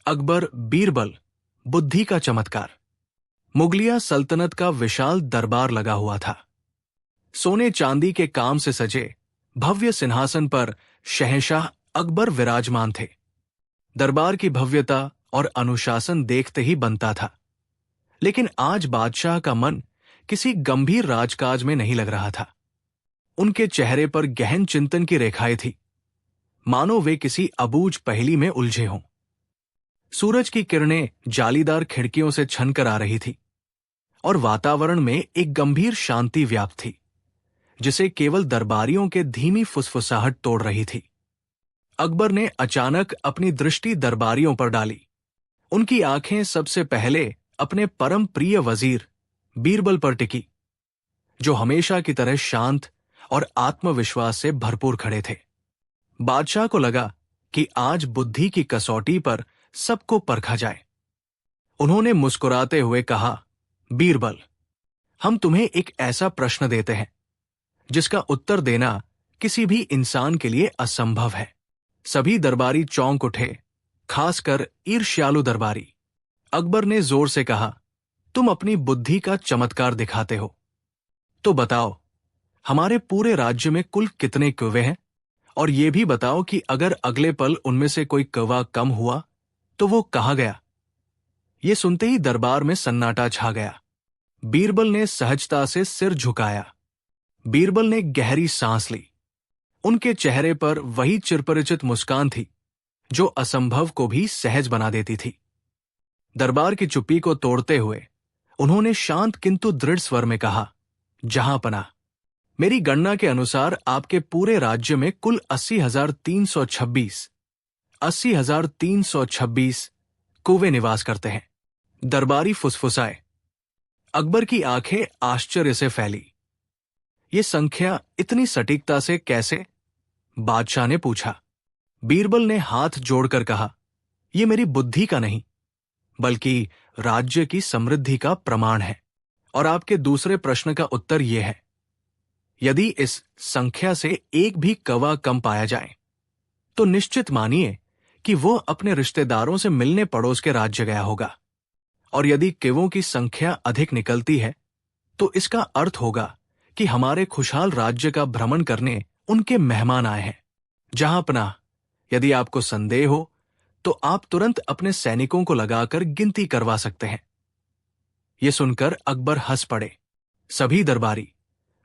अकबर बीरबल, बुद्धि का चमत्कार। मुगलिया सल्तनत का विशाल दरबार लगा हुआ था। सोने चांदी के काम से सजे भव्य सिंहासन पर शहंशाह अकबर विराजमान थे। दरबार की भव्यता और अनुशासन देखते ही बनता था। लेकिन आज बादशाह का मन किसी गंभीर राजकाज में नहीं लग रहा था। उनके चेहरे पर गहन चिंतन की रेखाएं थी, मानो वे किसी अबूझ पहेली में उलझे हों। सूरज की किरणें जालीदार खिड़कियों से छनकर आ रही थी और वातावरण में एक गंभीर शांति व्याप्त थी, जिसे केवल दरबारियों के धीमी फुसफुसाहट तोड़ रही थी। अकबर ने अचानक अपनी दृष्टि दरबारियों पर डाली। उनकी आंखें सबसे पहले अपने परम प्रिय वजीर बीरबल पर टिकी, जो हमेशा की तरह शांत और आत्मविश्वास से भरपूर खड़े थे। बादशाह को लगा कि आज बुद्धि की कसौटी पर सबको परखा जाए। उन्होंने मुस्कुराते हुए कहा, बीरबल, हम तुम्हें एक ऐसा प्रश्न देते हैं जिसका उत्तर देना किसी भी इंसान के लिए असंभव है। सभी दरबारी चौंक उठे, खासकर ईर्ष्यालु दरबारी। अकबर ने जोर से कहा, तुम अपनी बुद्धि का चमत्कार दिखाते हो। तो बताओ, हमारे पूरे राज्य में कुल कितने कौवे हैं? और ये भी बताओ कि अगर अगले पल उनमें से कोई कौवा कम हुआ तो वो कहाँ गया? ये सुनते ही दरबार में सन्नाटा छा गया। बीरबल ने सहजता से सिर झुकाया। बीरबल ने गहरी सांस ली। उनके चेहरे पर वही चिरपरिचित मुस्कान थी जो असंभव को भी सहज बना देती थी। दरबार की चुप्पी को तोड़ते हुए उन्होंने शांत किंतु दृढ़ स्वर में कहा, जहांपना, मेरी गणना के अनुसार आपके पूरे राज्य में कुल 80,326 कौवे निवास करते हैं। दरबारी फुसफुसाए। अकबर की आंखें आश्चर्य से फैली। ये संख्या इतनी सटीकता से कैसे? बादशाह ने पूछा। बीरबल ने हाथ जोड़कर कहा, यह मेरी बुद्धि का नहीं, बल्कि राज्य की समृद्धि का प्रमाण है। और आपके दूसरे प्रश्न का उत्तर यह है, यदि इस संख्या से एक भी कौवा कम पाया जाए तो निश्चित मानिए कि वो अपने रिश्तेदारों से मिलने पड़ोस के राज्य गया होगा। और यदि कौवों की संख्या अधिक निकलती है तो इसका अर्थ होगा कि हमारे खुशहाल राज्य का भ्रमण करने उनके मेहमान आए हैं। जहांपना, यदि आपको संदेह हो तो आप तुरंत अपने सैनिकों को लगाकर गिनती करवा सकते हैं। यह सुनकर अकबर हंस पड़े। सभी दरबारी,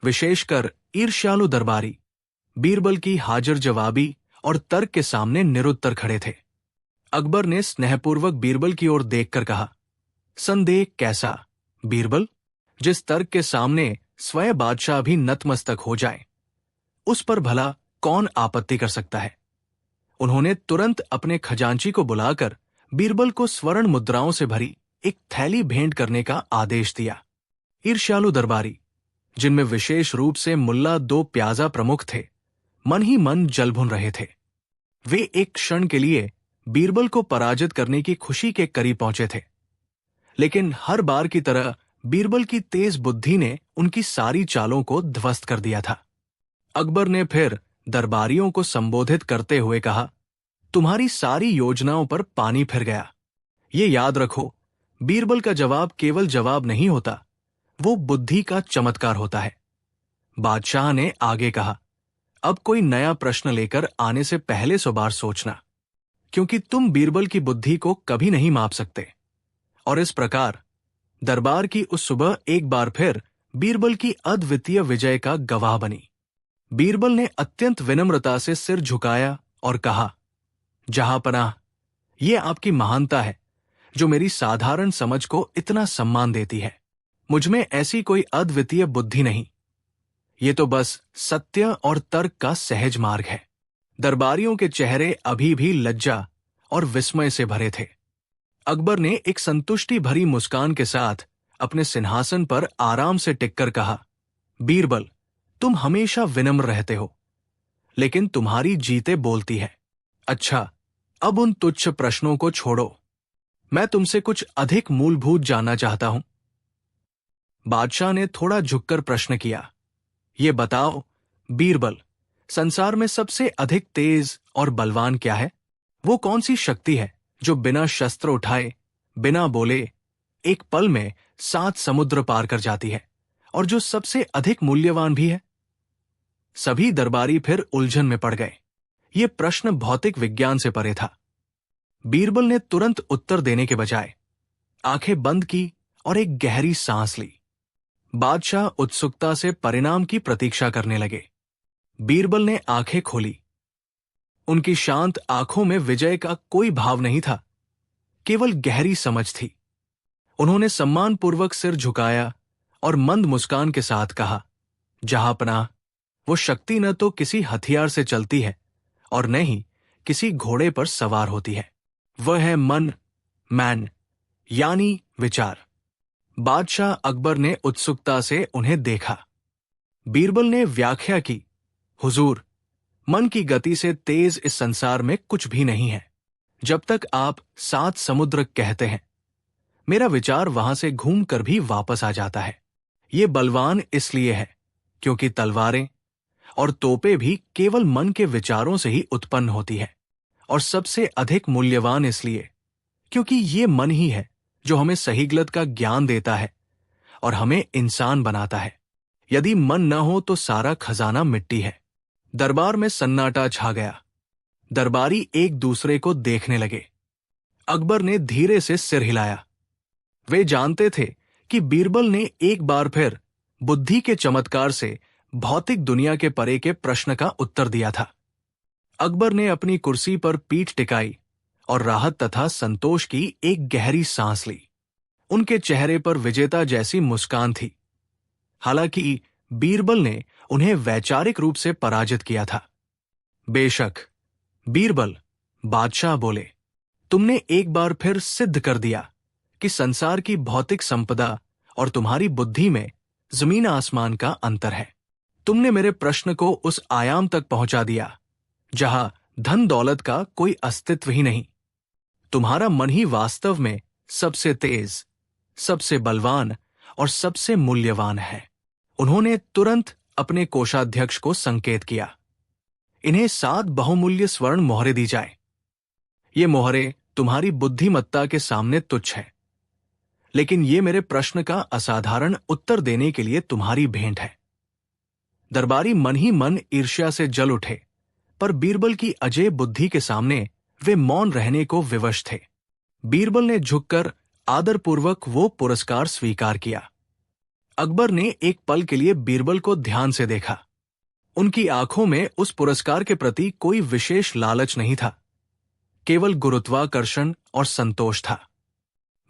विशेषकर ईर्ष्यालु दरबारी, बीरबल की हाजिर जवाबी और तर्क के सामने निरुत्तर खड़े थे। अकबर ने स्नेहपूर्वक बीरबल की ओर देखकर कहा, संदेह कैसा बीरबल? जिस तर्क के सामने स्वयं बादशाह भी नतमस्तक हो जाए, उस पर भला कौन आपत्ति कर सकता है? उन्होंने तुरंत अपने खजांची को बुलाकर बीरबल को स्वर्ण मुद्राओं से भरी एक थैली भेंट करने का आदेश दिया। ईर्ष्यालु दरबारी, जिनमें विशेष रूप से मुल्ला दो प्याजा प्रमुख थे, मन ही मन जलभुन रहे थे। वे एक क्षण के लिए बीरबल को पराजित करने की खुशी के करीब पहुंचे थे, लेकिन हर बार की तरह बीरबल की तेज बुद्धि ने उनकी सारी चालों को ध्वस्त कर दिया था। अकबर ने फिर दरबारियों को संबोधित करते हुए कहा, तुम्हारी सारी योजनाओं पर पानी फिर गया। ये याद रखो, बीरबल का जवाब केवल जवाब नहीं होता, वो बुद्धि का चमत्कार होता है। बादशाह ने आगे कहा, अब कोई नया प्रश्न लेकर आने से पहले 100 बार सोचना, क्योंकि तुम बीरबल की बुद्धि को कभी नहीं माप सकते। और इस प्रकार दरबार की उस सुबह एक बार फिर बीरबल की अद्वितीय विजय का गवाह बनी। बीरबल ने अत्यंत विनम्रता से सिर झुकाया और कहा, जहांपनाह, यह आपकी महानता है जो मेरी साधारण समझ को इतना सम्मान देती है। मुझमें ऐसी कोई अद्वितीय बुद्धि नहीं, ये तो बस सत्य और तर्क का सहज मार्ग है। दरबारियों के चेहरे अभी भी लज्जा और विस्मय से भरे थे। अकबर ने एक संतुष्टि भरी मुस्कान के साथ अपने सिंहासन पर आराम से टिककर कहा, बीरबल, तुम हमेशा विनम्र रहते हो, लेकिन तुम्हारी जीतें बोलती है। अच्छा, अब उन तुच्छ प्रश्नों को छोड़ो, मैं तुमसे कुछ अधिक मूलभूत जानना चाहता हूं। बादशाह ने थोड़ा झुककर प्रश्न किया, ये बताओ बीरबल, संसार में सबसे अधिक तेज और बलवान क्या है? वो कौन सी शक्ति है जो बिना शस्त्र उठाए, बिना बोले, एक पल में 7 समुद्र पार कर जाती है, और जो सबसे अधिक मूल्यवान भी है? सभी दरबारी फिर उलझन में पड़ गए। ये प्रश्न भौतिक विज्ञान से परे था। बीरबल ने तुरंत उत्तर देने के बजाय आंखें बंद की और एक गहरी सांस ली। बादशाह उत्सुकता से परिणाम की प्रतीक्षा करने लगे। बीरबल ने आंखें खोली। उनकी शांत आंखों में विजय का कोई भाव नहीं था, केवल गहरी समझ थी। उन्होंने सम्मानपूर्वक सिर झुकाया और मंद मुस्कान के साथ कहा, जहांपनाह, वो शक्ति न तो किसी हथियार से चलती है और न ही किसी घोड़े पर सवार होती है। वह है मन, मैन, यानी विचार। बादशाह अकबर ने उत्सुकता से उन्हें देखा। बीरबल ने व्याख्या की, हुजूर, मन की गति से तेज इस संसार में कुछ भी नहीं है। जब तक आप 7 समुद्र कहते हैं, मेरा विचार वहां से घूम कर भी वापस आ जाता है। ये बलवान इसलिए है क्योंकि तलवारें और तोपें भी केवल मन के विचारों से ही उत्पन्न होती है, और सबसे अधिक मूल्यवान इसलिए क्योंकि ये मन ही है जो हमें सही गलत का ज्ञान देता है और हमें इंसान बनाता है। यदि मन न हो तो सारा खजाना मिट्टी है। दरबार में सन्नाटा छा गया। दरबारी एक दूसरे को देखने लगे। अकबर ने धीरे से सिर हिलाया। वे जानते थे कि बीरबल ने एक बार फिर बुद्धि के चमत्कार से भौतिक दुनिया के परे के प्रश्न का उत्तर दिया था। अकबर ने अपनी कुर्सी पर पीठ टिकाई और राहत तथा संतोष की एक गहरी सांस ली। उनके चेहरे पर विजेता जैसी मुस्कान थी। हालांकि बीरबल ने उन्हें वैचारिक रूप से पराजित किया था। बेशक, बीरबल, बादशाह बोले, तुमने एक बार फिर सिद्ध कर दिया कि संसार की भौतिक संपदा और तुम्हारी बुद्धि में जमीन आसमान का अंतर है। तुमने मेरे प्रश्न को उस आयाम तक पहुंचा दिया जहां धन दौलत का कोई अस्तित्व ही नहीं। तुम्हारा मन ही वास्तव में सबसे तेज, सबसे बलवान और सबसे मूल्यवान है। उन्होंने तुरंत अपने कोषाध्यक्ष को संकेत किया, इन्हें 7 बहुमूल्य स्वर्ण मोहरें दी जाए। ये मोहरें तुम्हारी बुद्धिमत्ता के सामने तुच्छ है, लेकिन ये मेरे प्रश्न का असाधारण उत्तर देने के लिए तुम्हारी भेंट है। दरबारी मन ही मन ईर्ष्या से जल उठे, पर बीरबल की अजय बुद्धि के सामने वे मौन रहने को विवश थे। बीरबल ने झुककर आदरपूर्वक वो पुरस्कार स्वीकार किया। अकबर ने एक पल के लिए बीरबल को ध्यान से देखा। उनकी आंखों में उस पुरस्कार के प्रति कोई विशेष लालच नहीं था, केवल गुरुत्वाकर्षण और संतोष था।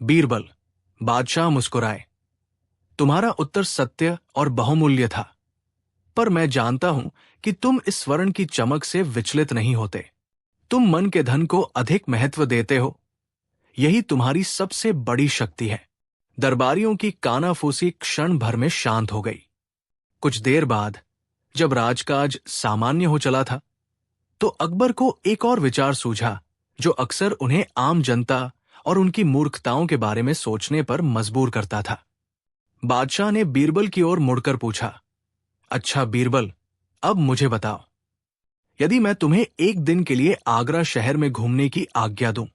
बीरबल, बादशाह मुस्कुराए, तुम्हारा उत्तर सत्य और बहुमूल्य था, पर मैं जानता हूं कि तुम इस स्वर्ण की चमक से विचलित नहीं होते। तुम मन के धन को अधिक महत्व देते हो। यही तुम्हारी सबसे बड़ी शक्ति है। दरबारियों की कानाफूसी क्षण भर में शांत हो गई। कुछ देर बाद जब राजकाज सामान्य हो चला था, तो अकबर को एक और विचार सूझा जो अक्सर उन्हें आम जनता और उनकी मूर्खताओं के बारे में सोचने पर मजबूर करता था। बादशाह ने बीरबल की ओर मुड़कर पूछा, अच्छा बीरबल, अब मुझे बताओ, यदि मैं तुम्हें एक दिन के लिए आगरा शहर में घूमने की आज्ञा दूं,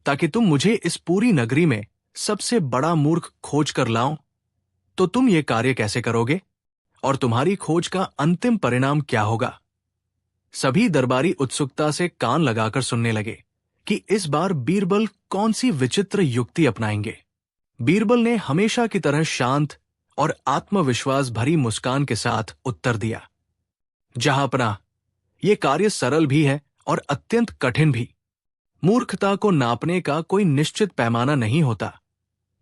ताकि तुम मुझे इस पूरी नगरी में सबसे बड़ा मूर्ख खोज कर लाओ, तो तुम ये कार्य कैसे करोगे और तुम्हारी खोज का अंतिम परिणाम क्या होगा? सभी दरबारी उत्सुकता से कान लगाकर सुनने लगे कि इस बार बीरबल कौन सी विचित्र युक्ति अपनाएंगे। बीरबल ने हमेशा की तरह शांत और आत्मविश्वास भरी मुस्कान के साथ उत्तर दिया, जहांपनाह, ये कार्य सरल भी है और अत्यंत कठिन भी। मूर्खता को नापने का कोई निश्चित पैमाना नहीं होता,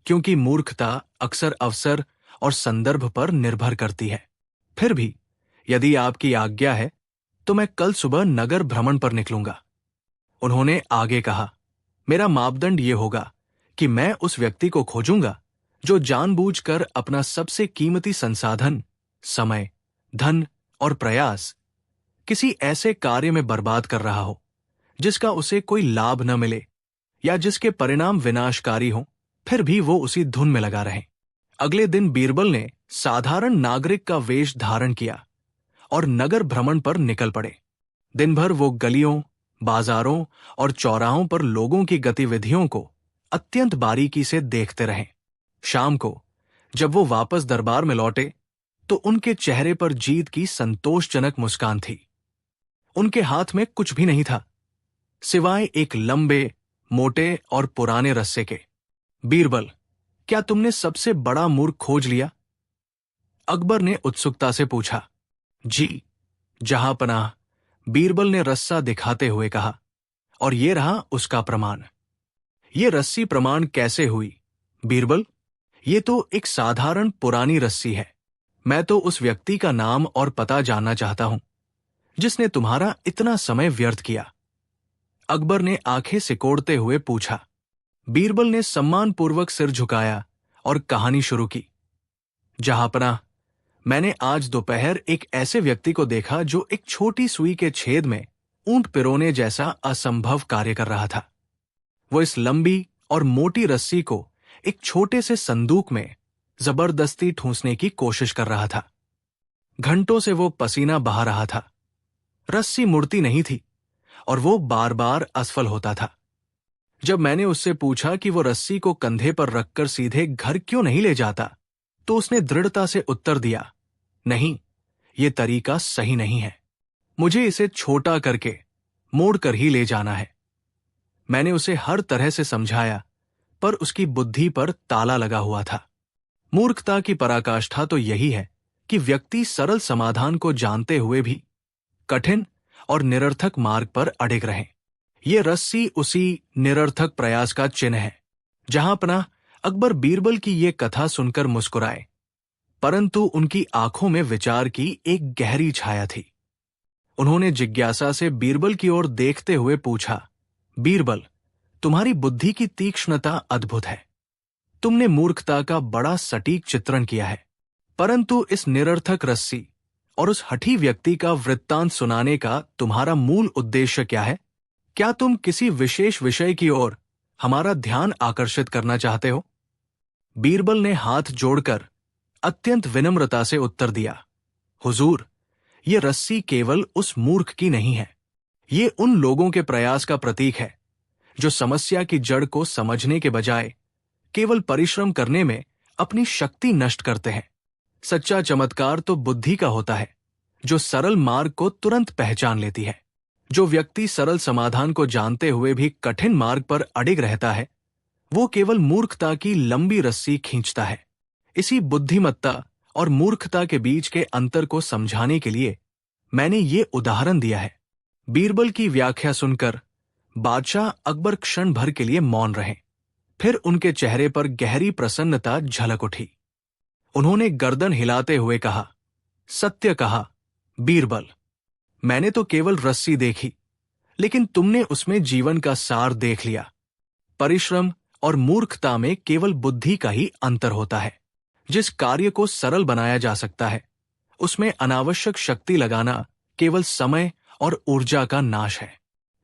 क्योंकि मूर्खता अक्सर अवसर और संदर्भ पर निर्भर करती है। फिर भी यदि आपकी आज्ञा है तो मैं कल सुबह नगर भ्रमण पर निकलूंगा। उन्होंने आगे कहा, मेरा मापदंड ये होगा कि मैं उस व्यक्ति को खोजूंगा जो जानबूझकर अपना सबसे कीमती संसाधन, समय, धन और प्रयास किसी ऐसे कार्य में बर्बाद कर रहा हो जिसका उसे कोई लाभ न मिले या जिसके परिणाम विनाशकारी हों, फिर भी वो उसी धुन में लगा रहे। अगले दिन बीरबल ने साधारण नागरिक का वेश धारण किया और नगर भ्रमण पर निकल पड़े। दिन भर वो गलियों, बाजारों और चौराहों पर लोगों की गतिविधियों को अत्यंत बारीकी से देखते रहे। शाम को जब वो वापस दरबार में लौटे तो उनके चेहरे पर जीत की संतोषजनक मुस्कान थी। उनके हाथ में कुछ भी नहीं था सिवाय एक लंबे, मोटे और पुराने रस्से के। बीरबल, क्या तुमने सबसे बड़ा मूर्ख खोज लिया? अकबर ने उत्सुकता से पूछा। जी जहांपनाह, बीरबल ने रस्सा दिखाते हुए कहा, और ये रहा उसका प्रमाण। ये रस्सी प्रमाण कैसे हुई बीरबल? ये तो एक साधारण पुरानी रस्सी है। मैं तो उस व्यक्ति का नाम और पता जानना चाहता हूं जिसने तुम्हारा इतना समय व्यर्थ किया। अकबर ने आंखें सिकोड़ते हुए पूछा। बीरबल ने सम्मानपूर्वक सिर झुकाया और कहानी शुरू की। जहांपनाह, मैंने आज दोपहर एक ऐसे व्यक्ति को देखा जो एक छोटी सुई के छेद में ऊंट पिरोने जैसा असंभव कार्य कर रहा था। वो इस लंबी और मोटी रस्सी को एक छोटे से संदूक में जबरदस्ती ठूंसने की कोशिश कर रहा था। घंटों से वो पसीना बहा रहा था। रस्सी मुड़ती नहीं थी और वो बार बार असफल होता था। जब मैंने उससे पूछा कि वो रस्सी को कंधे पर रखकर सीधे घर क्यों नहीं ले जाता, तो उसने दृढ़ता से उत्तर दिया, नहीं, ये तरीका सही नहीं है। मुझे इसे छोटा करके मोड़कर ही ले जाना है। मैंने उसे हर तरह से समझाया, पर उसकी बुद्धि पर ताला लगा हुआ था। मूर्खता की पराकाष्ठा तो यही है कि व्यक्ति सरल समाधान को जानते हुए भी कठिन और निरर्थक मार्ग पर अड़िग रहे। ये रस्सी उसी निरर्थक प्रयास का चिन्ह है। जहांपनाह, अकबर बीरबल की ये कथा सुनकर मुस्कुराए, परंतु उनकी आंखों में विचार की एक गहरी छाया थी। उन्होंने जिज्ञासा से बीरबल की ओर देखते हुए पूछा, बीरबल, तुम्हारी बुद्धि की तीक्ष्णता अद्भुत है। तुमने मूर्खता का बड़ा सटीक चित्रण किया है, परंतु इस निरर्थक रस्सी और उस हठी व्यक्ति का वृत्तांत सुनाने का तुम्हारा मूल उद्देश्य क्या है? क्या तुम किसी विशेष विषय की ओर हमारा ध्यान आकर्षित करना चाहते हो? बीरबल ने हाथ जोड़कर अत्यंत विनम्रता से उत्तर दिया, हुजूर, ये रस्सी केवल उस मूर्ख की नहीं है। ये उन लोगों के प्रयास का प्रतीक है जो समस्या की जड़ को समझने के बजाय केवल परिश्रम करने में अपनी शक्ति नष्ट करते हैं। सच्चा चमत्कार तो बुद्धि का होता है, जो सरल मार्ग को तुरंत पहचान लेती है। जो व्यक्ति सरल समाधान को जानते हुए भी कठिन मार्ग पर अड़िग रहता है, वो केवल मूर्खता की लंबी रस्सी खींचता है। इसी बुद्धिमत्ता और मूर्खता के बीच के अंतर को समझाने के लिए मैंने ये उदाहरण दिया है। बीरबल की व्याख्या सुनकर बादशाह अकबर क्षण भर के लिए मौन रहे। फिर उनके चेहरे पर गहरी प्रसन्नता झलक उठी। उन्होंने गर्दन हिलाते हुए कहा, सत्य कहा बीरबल, मैंने तो केवल रस्सी देखी, लेकिन तुमने उसमें जीवन का सार देख लिया। परिश्रम और मूर्खता में केवल बुद्धि का ही अंतर होता है। जिस कार्य को सरल बनाया जा सकता है, उसमें अनावश्यक शक्ति लगाना केवल समय और ऊर्जा का नाश है।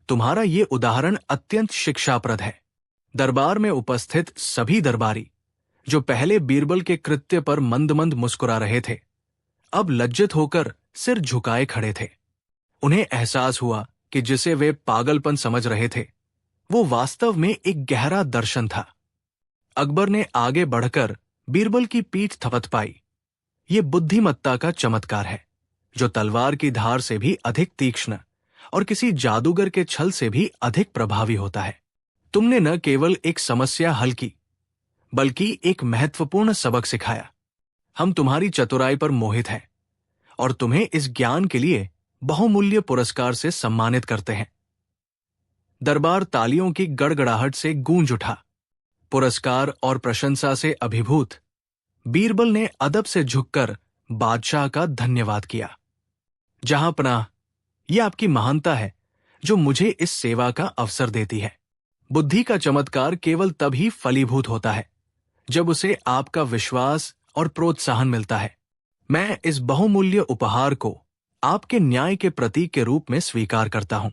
तुम्हारा ये उदाहरण अत्यंत शिक्षाप्रद है। दरबार में उपस्थित सभी दरबारी, जो पहले बीरबल के कृत्य पर मंद मंद मुस्कुरा रहे थे, अब लज्जित होकर सिर झुकाए खड़े थे। उन्हें एहसास हुआ कि जिसे वे पागलपन समझ रहे थे, वो वास्तव में एक गहरा दर्शन था। अकबर ने आगे बढ़कर बीरबल की पीठ थपथपाई। ये बुद्धिमत्ता का चमत्कार है, जो तलवार की धार से भी अधिक तीक्ष्ण और किसी जादूगर के छल से भी अधिक प्रभावी होता है। तुमने न केवल एक समस्या हल की, बल्कि एक महत्वपूर्ण सबक सिखाया। हम तुम्हारी चतुराई पर मोहित हैं और तुम्हें इस ज्ञान के लिए बहुमूल्य पुरस्कार से सम्मानित करते हैं। दरबार तालियों की गड़गड़ाहट से गूंज उठा। पुरस्कार और प्रशंसा से अभिभूत बीरबल ने अदब से झुककर बादशाह का धन्यवाद किया। जहांपनाह, यह आपकी महानता है जो मुझे इस सेवा का अवसर देती है। बुद्धि का चमत्कार केवल तभी फलीभूत होता है जब उसे आपका विश्वास और प्रोत्साहन मिलता है। मैं इस बहुमूल्य उपहार को आपके न्याय के प्रतीक के रूप में स्वीकार करता हूं।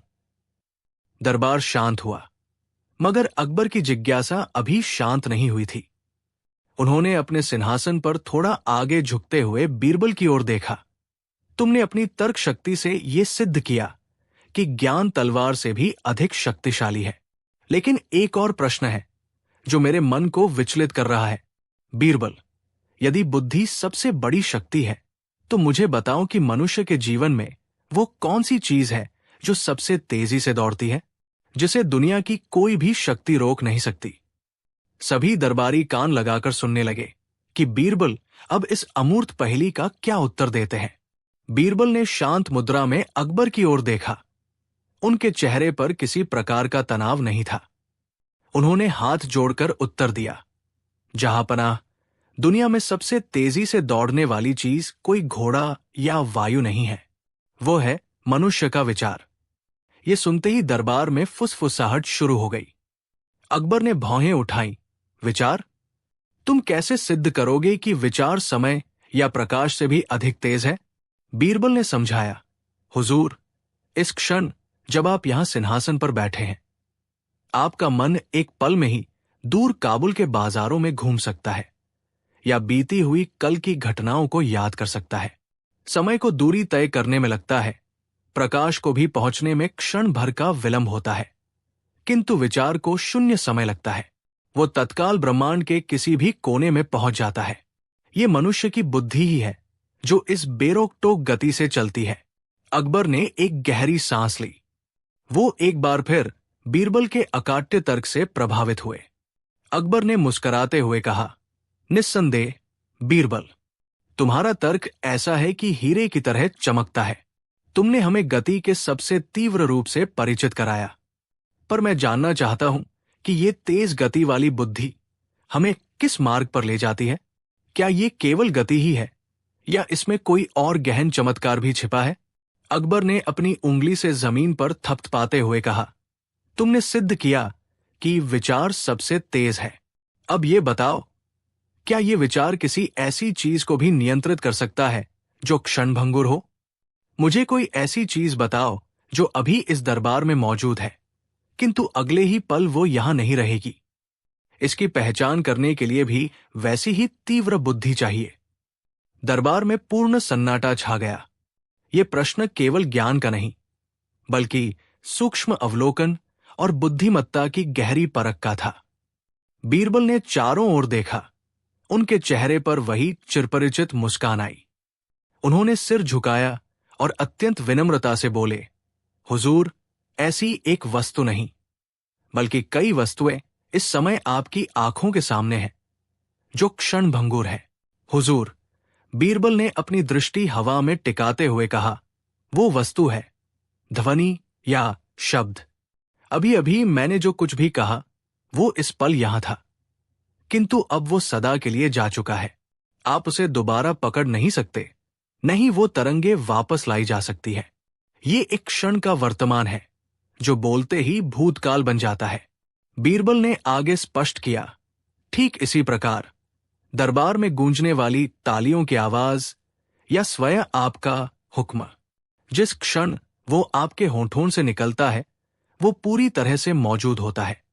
दरबार शांत हुआ, मगर अकबर की जिज्ञासा अभी शांत नहीं हुई थी। उन्होंने अपने सिंहासन पर थोड़ा आगे झुकते हुए बीरबल की ओर देखा। तुमने अपनी तर्क शक्ति से यह सिद्ध किया कि ज्ञान तलवार से भी अधिक शक्तिशाली है। लेकिन एक और प्रश्न है जो मेरे मन को विचलित कर रहा है। बीरबल, यदि बुद्धि सबसे बड़ी शक्ति है तो मुझे बताओ कि मनुष्य के जीवन में वो कौन सी चीज है जो सबसे तेजी से दौड़ती है, जिसे दुनिया की कोई भी शक्ति रोक नहीं सकती। सभी दरबारी कान लगाकर सुनने लगे कि बीरबल अब इस अमूर्त पहेली का क्या उत्तर देते हैं। बीरबल ने शांत मुद्रा में अकबर की ओर देखा। उनके चेहरे पर किसी प्रकार का तनाव नहीं था। उन्होंने हाथ जोड़कर उत्तर दिया, जहांपनाह, दुनिया में सबसे तेजी से दौड़ने वाली चीज कोई घोड़ा या वायु नहीं है, वो है मनुष्य का विचार। ये सुनते ही दरबार में फुसफुसाहट शुरू हो गई। अकबर ने भौहें उठाई। विचार? तुम कैसे सिद्ध करोगे कि विचार समय या प्रकाश से भी अधिक तेज है? बीरबल ने समझाया, हुजूर, इस क्षण जब आप यहां सिंहासन पर बैठे हैं, आपका मन एक पल में ही दूर काबुल के बाजारों में घूम सकता है या बीती हुई कल की घटनाओं को याद कर सकता है। समय को दूरी तय करने में लगता है, प्रकाश को भी पहुंचने में क्षण भर का विलंब होता है, किंतु विचार को शून्य समय लगता है। वो तत्काल ब्रह्मांड के किसी भी कोने में पहुंच जाता है। ये मनुष्य की बुद्धि ही है जो इस बेरोक-टोक गति से चलती है। अकबर ने एक गहरी सांस ली। वो एक बार फिर बीरबल के अकाट्य तर्क से प्रभावित हुए। अकबर ने मुस्कुराते हुए कहा, निस्संदेह बीरबल, तुम्हारा तर्क ऐसा है कि हीरे की तरह चमकता है। तुमने हमें गति के सबसे तीव्र रूप से परिचित कराया, पर मैं जानना चाहता हूं कि ये तेज गति वाली बुद्धि हमें किस मार्ग पर ले जाती है? क्या ये केवल गति ही है या इसमें कोई और गहन चमत्कार भी छिपा है? अकबर ने अपनी उंगली से जमीन पर थपथपाते हुए कहा, तुमने सिद्ध किया कि विचार सबसे तेज है। अब ये बताओ, क्या ये विचार किसी ऐसी चीज को भी नियंत्रित कर सकता है जो क्षणभंगुर हो? मुझे कोई ऐसी चीज बताओ जो अभी इस दरबार में मौजूद है, किंतु अगले ही पल वो यहां नहीं रहेगी। इसकी पहचान करने के लिए भी वैसी ही तीव्र बुद्धि चाहिए। दरबार में पूर्ण सन्नाटा छा गया। ये प्रश्न केवल ज्ञान का नहीं, बल्कि सूक्ष्म अवलोकन और बुद्धिमत्ता की गहरी परख का था। बीरबल ने चारों ओर देखा। उनके चेहरे पर वही चिरपरिचित मुस्कान आई। उन्होंने सिर झुकाया और अत्यंत विनम्रता से बोले, हुजूर, ऐसी एक वस्तु नहीं, बल्कि कई वस्तुएं इस समय आपकी आंखों के सामने हैं जो क्षणभंगुर है। हुजूर, बीरबल ने अपनी दृष्टि हवा में टिकाते हुए कहा, वो वस्तु है ध्वनि या शब्द। अभी अभी मैंने जो कुछ भी कहा वो इस पल यहां था, किंतु अब वो सदा के लिए जा चुका है। आप उसे दोबारा पकड़ नहीं सकते, नहीं वो तरंगे वापस लाई जा सकती है। ये एक क्षण का वर्तमान है जो बोलते ही भूतकाल बन जाता है। बीरबल ने आगे स्पष्ट किया, ठीक इसी प्रकार दरबार में गूंजने वाली तालियों की आवाज या स्वयं आपका हुक्म, जिस क्षण वो आपके होठों से निकलता है वो पूरी तरह से मौजूद होता है,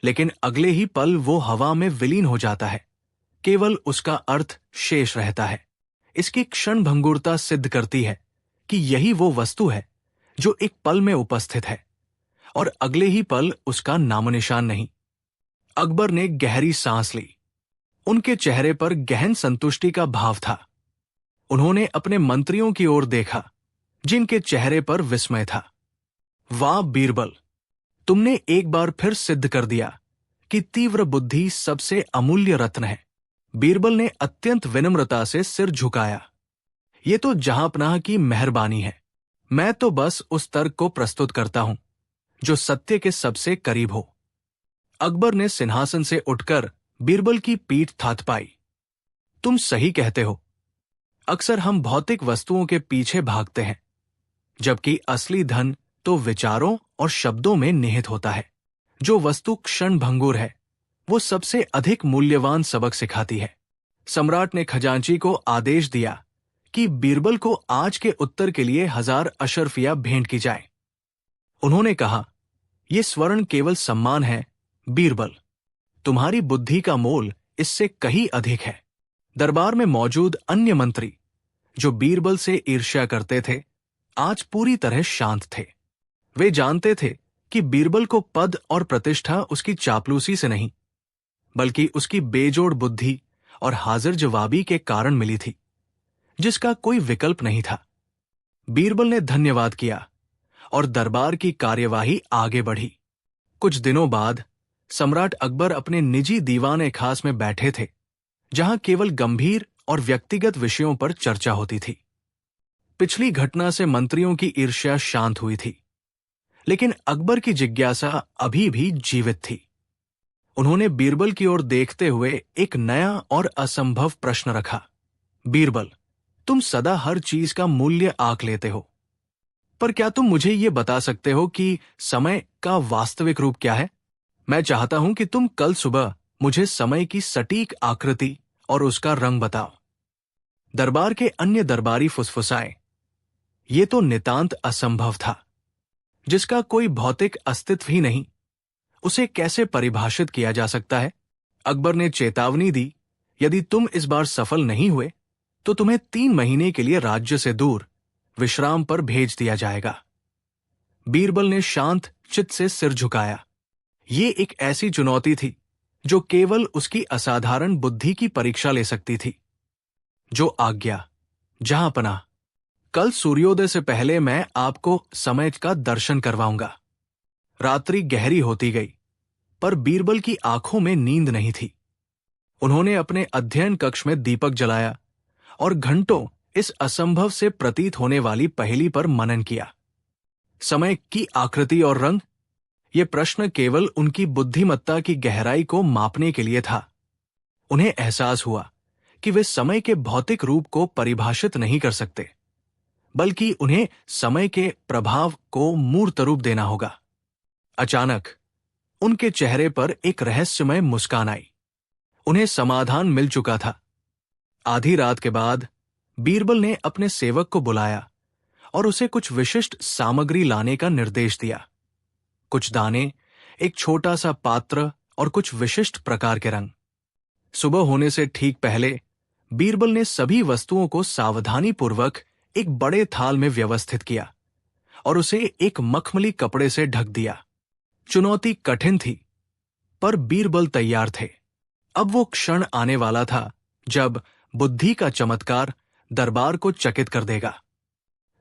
लेकिन अगले ही पल वो हवा में विलीन हो जाता है। केवल उसका अर्थ शेष रहता है। इसकी क्षणभंगुरता सिद्ध करती है कि यही वो वस्तु है जो एक पल में उपस्थित है और अगले ही पल उसका नामोनिशान नहीं। अकबर ने गहरी सांस ली। उनके चेहरे पर गहन संतुष्टि का भाव था। उन्होंने अपने मंत्रियों की ओर देखा, जिनके चेहरे पर विस्मय था। वाह बीरबल, तुमने एक बार फिर सिद्ध कर दिया कि तीव्र बुद्धि सबसे अमूल्य रत्न है। बीरबल ने अत्यंत विनम्रता से सिर झुकाया। ये तो जहांपनाह की मेहरबानी है। मैं तो बस उस तर्क को प्रस्तुत करता हूं जो सत्य के सबसे करीब हो। अकबर ने सिंहासन से उठकर बीरबल की पीठ थपथपाई। तुम सही कहते हो। अक्सर हम भौतिक वस्तुओं के पीछे भागते हैं, जबकि असली धन तो विचारों और शब्दों में निहित होता है। जो वस्तु क्षणभंगुर है वो सबसे अधिक मूल्यवान सबक सिखाती है। सम्राट ने खजांची को आदेश दिया कि बीरबल को आज के उत्तर के लिए 1000 अशर्फिया भेंट की जाए। उन्होंने कहा, यह स्वर्ण केवल सम्मान है बीरबल, तुम्हारी बुद्धि का मोल इससे कहीं अधिक है। दरबार में मौजूद अन्य मंत्री जो बीरबल से ईर्ष्या करते थे, आज पूरी तरह शांत थे। वे जानते थे कि बीरबल को पद और प्रतिष्ठा उसकी चापलूसी से नहीं, बल्कि उसकी बेजोड़ बुद्धि और हाजिर जवाबी के कारण मिली थी, जिसका कोई विकल्प नहीं था। बीरबल ने धन्यवाद किया और दरबार की कार्यवाही आगे बढ़ी। कुछ दिनों बाद सम्राट अकबर अपने निजी दीवान खास में बैठे थे, जहां केवल गंभीर और व्यक्तिगत विषयों पर चर्चा होती थी। पिछली घटना से मंत्रियों की ईर्ष्या शांत हुई थी, लेकिन अकबर की जिज्ञासा अभी भी जीवित थी। उन्होंने बीरबल की ओर देखते हुए एक नया और असंभव प्रश्न रखा। बीरबल, तुम सदा हर चीज का मूल्य आंक लेते हो, पर क्या तुम मुझे ये बता सकते हो कि समय का वास्तविक रूप क्या है? मैं चाहता हूं कि तुम कल सुबह मुझे समय की सटीक आकृति और उसका रंग बताओ। दरबार के अन्य दरबारी फुसफुसाए, ये तो नितांत असंभव था, जिसका कोई भौतिक अस्तित्व ही नहीं, उसे कैसे परिभाषित किया जा सकता है? अकबर ने चेतावनी दी, यदि तुम इस बार सफल नहीं हुए तो तुम्हें 3 महीने के लिए राज्य से दूर विश्राम पर भेज दिया जाएगा। बीरबल ने शांत चित्त से सिर झुकाया। ये एक ऐसी चुनौती थी जो केवल उसकी असाधारण बुद्धि की परीक्षा ले सकती थी। जो आज्ञा, जहां पनाह। कल सूर्योदय से पहले मैं आपको समय का दर्शन करवाऊंगा। रात्रि गहरी होती गई, पर बीरबल की आंखों में नींद नहीं थी। उन्होंने अपने अध्ययन कक्ष में दीपक जलाया और घंटों इस असंभव से प्रतीत होने वाली पहेली पर मनन किया। समय की आकृति और रंग, ये प्रश्न केवल उनकी बुद्धिमत्ता की गहराई को मापने के लिए था। उन्हें एहसास हुआ कि वे समय के भौतिक रूप को परिभाषित नहीं कर सकते, बल्कि उन्हें समय के प्रभाव को मूर्त रूप देना होगा। अचानक उनके चेहरे पर एक रहस्यमय मुस्कान आई। उन्हें समाधान मिल चुका था। आधी रात के बाद बीरबल ने अपने सेवक को बुलाया और उसे कुछ विशिष्ट सामग्री लाने का निर्देश दिया। कुछ दाने, एक छोटा सा पात्र और कुछ विशिष्ट प्रकार के रंग। सुबह होने से ठीक पहले बीरबल ने सभी वस्तुओं को सावधानीपूर्वक एक बड़े थाल में व्यवस्थित किया और उसे एक मखमली कपड़े से ढक दिया। चुनौती कठिन थी, पर बीरबल तैयार थे। अब वो क्षण आने वाला था जब बुद्धि का चमत्कार दरबार को चकित कर देगा।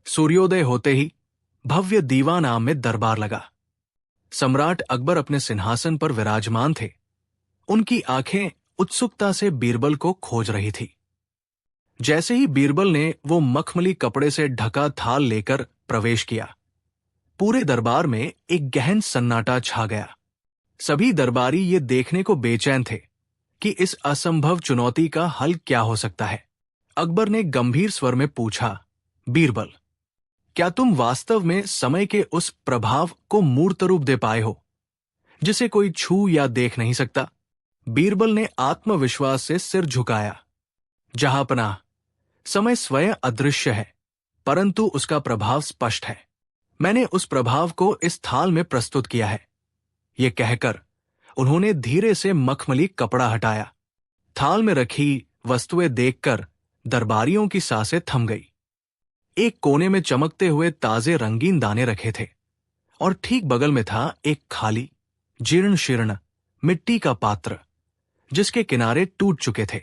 सूर्योदय होते ही भव्य दीवान आम में दरबार लगा। सम्राट अकबर अपने सिंहासन पर विराजमान थे। उनकी आंखें उत्सुकता से बीरबल को खोज रही थी। जैसे ही बीरबल ने वो मखमली कपड़े से ढका थाल लेकर प्रवेश किया, पूरे दरबार में एक गहन सन्नाटा छा गया। सभी दरबारी ये देखने को बेचैन थे कि इस असंभव चुनौती का हल क्या हो सकता है। अकबर ने गंभीर स्वर में पूछा, बीरबल, क्या तुम वास्तव में समय के उस प्रभाव को मूर्त रूप दे पाए हो, जिसे कोई छू या देख नहीं सकता? बीरबल ने आत्मविश्वास से सिर झुकाया। जहांपनाह, समय स्वयं अदृश्य है, परंतु उसका प्रभाव स्पष्ट है। मैंने उस प्रभाव को इस थाल में प्रस्तुत किया है। ये कहकर उन्होंने धीरे से मखमली कपड़ा हटाया। थाल में रखी वस्तुएं देखकर दरबारियों की सांसें थम गई। एक कोने में चमकते हुए ताजे रंगीन दाने रखे थे और ठीक बगल में था एक खाली, जीर्ण शीर्ण मिट्टी का पात्र, जिसके किनारे टूट चुके थे।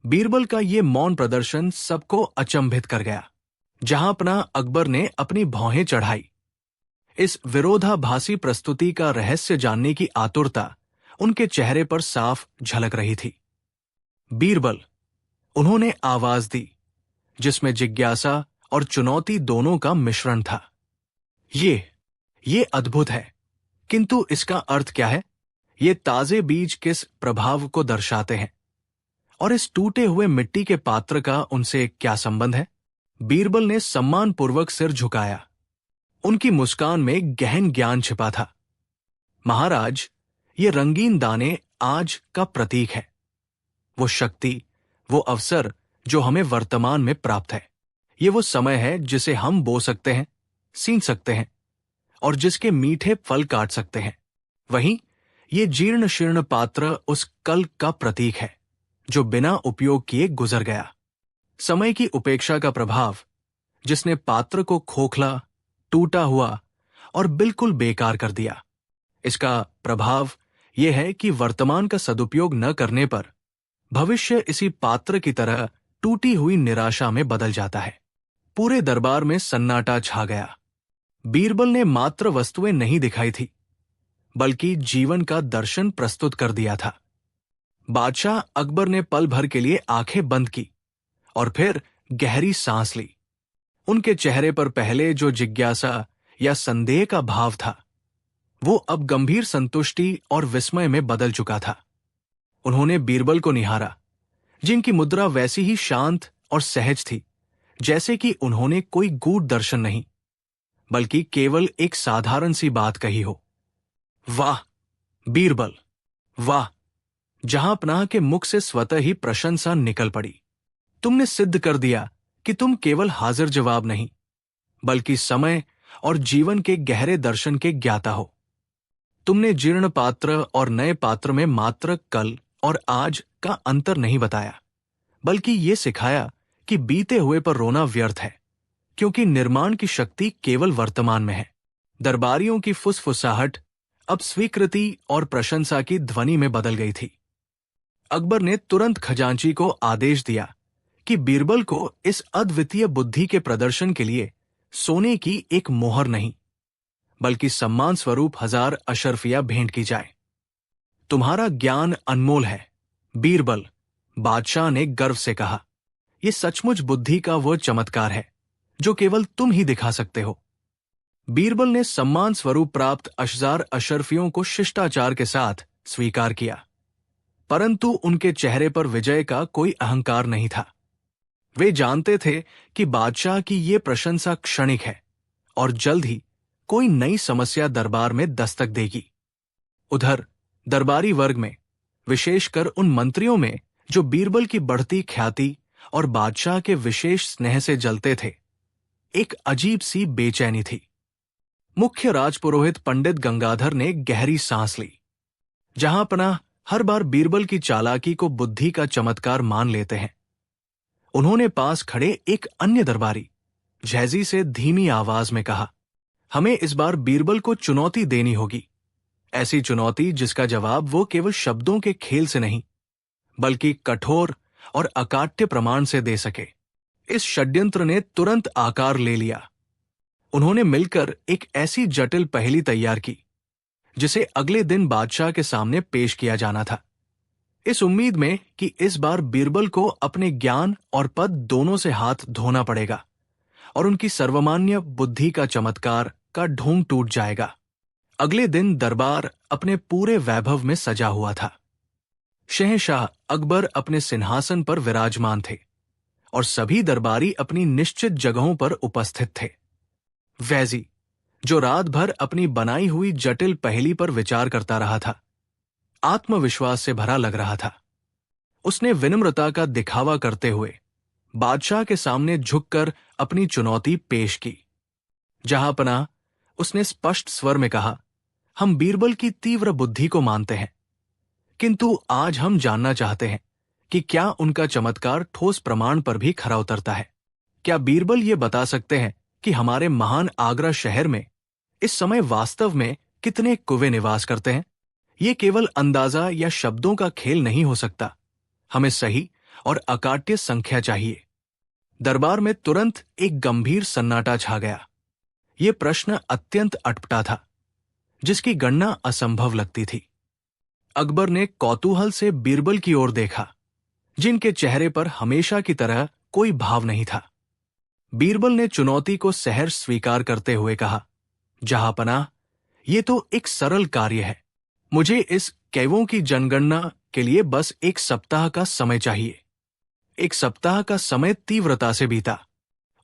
बीरबल का ये मौन प्रदर्शन सबको अचंभित कर गया। जहांपनाह अकबर ने अपनी भौहें चढ़ाई। इस विरोधाभासी प्रस्तुति का रहस्य जानने की आतुरता उनके चेहरे पर साफ झलक रही थी। बीरबल, उन्होंने आवाज दी, जिसमें जिज्ञासा और चुनौती दोनों का मिश्रण था। ये अद्भुत है, किंतु इसका अर्थ क्या है? ये ताजे बीज किस प्रभाव को दर्शाते हैं? और इस टूटे हुए मिट्टी के पात्र का उनसे क्या संबंध है? बीरबल ने सम्मानपूर्वक सिर झुकाया। उनकी मुस्कान में गहन ज्ञान छिपा था। महाराज, ये रंगीन दाने आज का प्रतीक है। वो शक्ति, वो अवसर जो हमें वर्तमान में प्राप्त है। ये वो समय है जिसे हम बो सकते हैं, सींच सकते हैं और जिसके मीठे फल काट सकते हैं। वहीं ये जीर्ण शीर्ण पात्र उस कल का प्रतीक है जो बिना उपयोग किए गुजर गया। समय की उपेक्षा का प्रभाव, जिसने पात्र को खोखला, टूटा हुआ और बिल्कुल बेकार कर दिया। इसका प्रभाव यह है कि वर्तमान का सदुपयोग न करने पर भविष्य इसी पात्र की तरह टूटी हुई निराशा में बदल जाता है। पूरे दरबार में सन्नाटा छा गया। बीरबल ने मात्र वस्तुएं नहीं दिखाई थी, बल्कि जीवन का दर्शन प्रस्तुत कर दिया था। बादशाह अकबर ने पल भर के लिए आंखें बंद की और फिर गहरी सांस ली। उनके चेहरे पर पहले जो जिज्ञासा या संदेह का भाव था, वो अब गंभीर संतुष्टि और विस्मय में बदल चुका था। उन्होंने बीरबल को निहारा, जिनकी मुद्रा वैसी ही शांत और सहज थी जैसे कि उन्होंने कोई गूढ़ दर्शन नहीं, बल्कि केवल एक साधारण सी बात कही हो। वाह बीरबल, वाह! जहांपनाह के मुख से स्वतः ही प्रशंसा निकल पड़ी। तुमने सिद्ध कर दिया कि तुम केवल हाजिर जवाब नहीं, बल्कि समय और जीवन के गहरे दर्शन के ज्ञाता हो। तुमने जीर्ण पात्र और नए पात्र में मात्र कल और आज का अंतर नहीं बताया, बल्कि ये सिखाया कि बीते हुए पर रोना व्यर्थ है, क्योंकि निर्माण की शक्ति केवल वर्तमान में है। दरबारियों की फुसफुसाहट अब स्वीकृति और प्रशंसा की ध्वनि में बदल गई थी। अकबर ने तुरंत खजांची को आदेश दिया कि बीरबल को इस अद्वितीय बुद्धि के प्रदर्शन के लिए सोने की एक मोहर नहीं, बल्कि सम्मान स्वरूप 1000 अशर्फिया भेंट की जाए। तुम्हारा ज्ञान अनमोल है बीरबल, बादशाह ने गर्व से कहा। यह सचमुच बुद्धि का वह चमत्कार है जो केवल तुम ही दिखा सकते हो। बीरबल ने सम्मान स्वरूप प्राप्त 1000 अशर्फियों को शिष्टाचार के साथ स्वीकार किया, परंतु उनके चेहरे पर विजय का कोई अहंकार नहीं था। वे जानते थे कि बादशाह की ये प्रशंसा क्षणिक है और जल्द ही कोई नई समस्या दरबार में दस्तक देगी। उधर दरबारी वर्ग में, विशेषकर उन मंत्रियों में जो बीरबल की बढ़ती ख्याति और बादशाह के विशेष स्नेह से जलते थे, एक अजीब सी बेचैनी थी। मुख्य राजपुरोहित पंडित गंगाधर ने गहरी सांस ली। जहांपनाह हर बार बीरबल की चालाकी को बुद्धि का चमत्कार मान लेते हैं। उन्होंने पास खड़े एक अन्य दरबारी झैजी से धीमी आवाज में कहा, हमें इस बार बीरबल को चुनौती देनी होगी। ऐसी चुनौती जिसका जवाब वो केवल शब्दों के खेल से नहीं, बल्कि कठोर और अकाट्य प्रमाण से दे सके। इस षड्यंत्र ने तुरंत आकार ले लिया। उन्होंने मिलकर एक ऐसी जटिल पहेली तैयार की जिसे अगले दिन बादशाह के सामने पेश किया जाना था, इस उम्मीद में कि इस बार बीरबल को अपने ज्ञान और पद दोनों से हाथ धोना पड़ेगा और उनकी सर्वमान्य बुद्धि का चमत्कार का ढोंग टूट जाएगा। अगले दिन दरबार अपने पूरे वैभव में सजा हुआ था। शहंशाह अकबर अपने सिंहासन पर विराजमान थे और सभी दरबारी अपनी निश्चित जगहों पर उपस्थित थे। वैजी, जो रात भर अपनी बनाई हुई जटिल पहेली पर विचार करता रहा था, आत्मविश्वास से भरा लग रहा था। उसने विनम्रता का दिखावा करते हुए बादशाह के सामने झुककर अपनी चुनौती पेश की। जहांपनाह, उसने स्पष्ट स्वर में कहा, हम बीरबल की तीव्र बुद्धि को मानते हैं, किंतु आज हम जानना चाहते हैं कि क्या उनका चमत्कार ठोस प्रमाण पर भी खरा उतरता है। क्या बीरबल ये बता सकते हैं कि हमारे महान आगरा शहर में इस समय वास्तव में कितने कुएं निवास करते हैं? ये केवल अंदाजा या शब्दों का खेल नहीं हो सकता। हमें सही और अकाट्य संख्या चाहिए। दरबार में तुरंत एक गंभीर सन्नाटा छा गया। ये प्रश्न अत्यंत अटपटा था, जिसकी गणना असंभव लगती थी। अकबर ने कौतूहल से बीरबल की ओर देखा, जिनके चेहरे पर हमेशा की तरह कोई भाव नहीं था। बीरबल ने चुनौती को सहर्ष स्वीकार करते हुए कहा, जहांपनाह, ये तो एक सरल कार्य है। मुझे इस कैवों की जनगणना के लिए बस 1 सप्ताह का समय चाहिए। 1 सप्ताह का समय तीव्रता से बीता।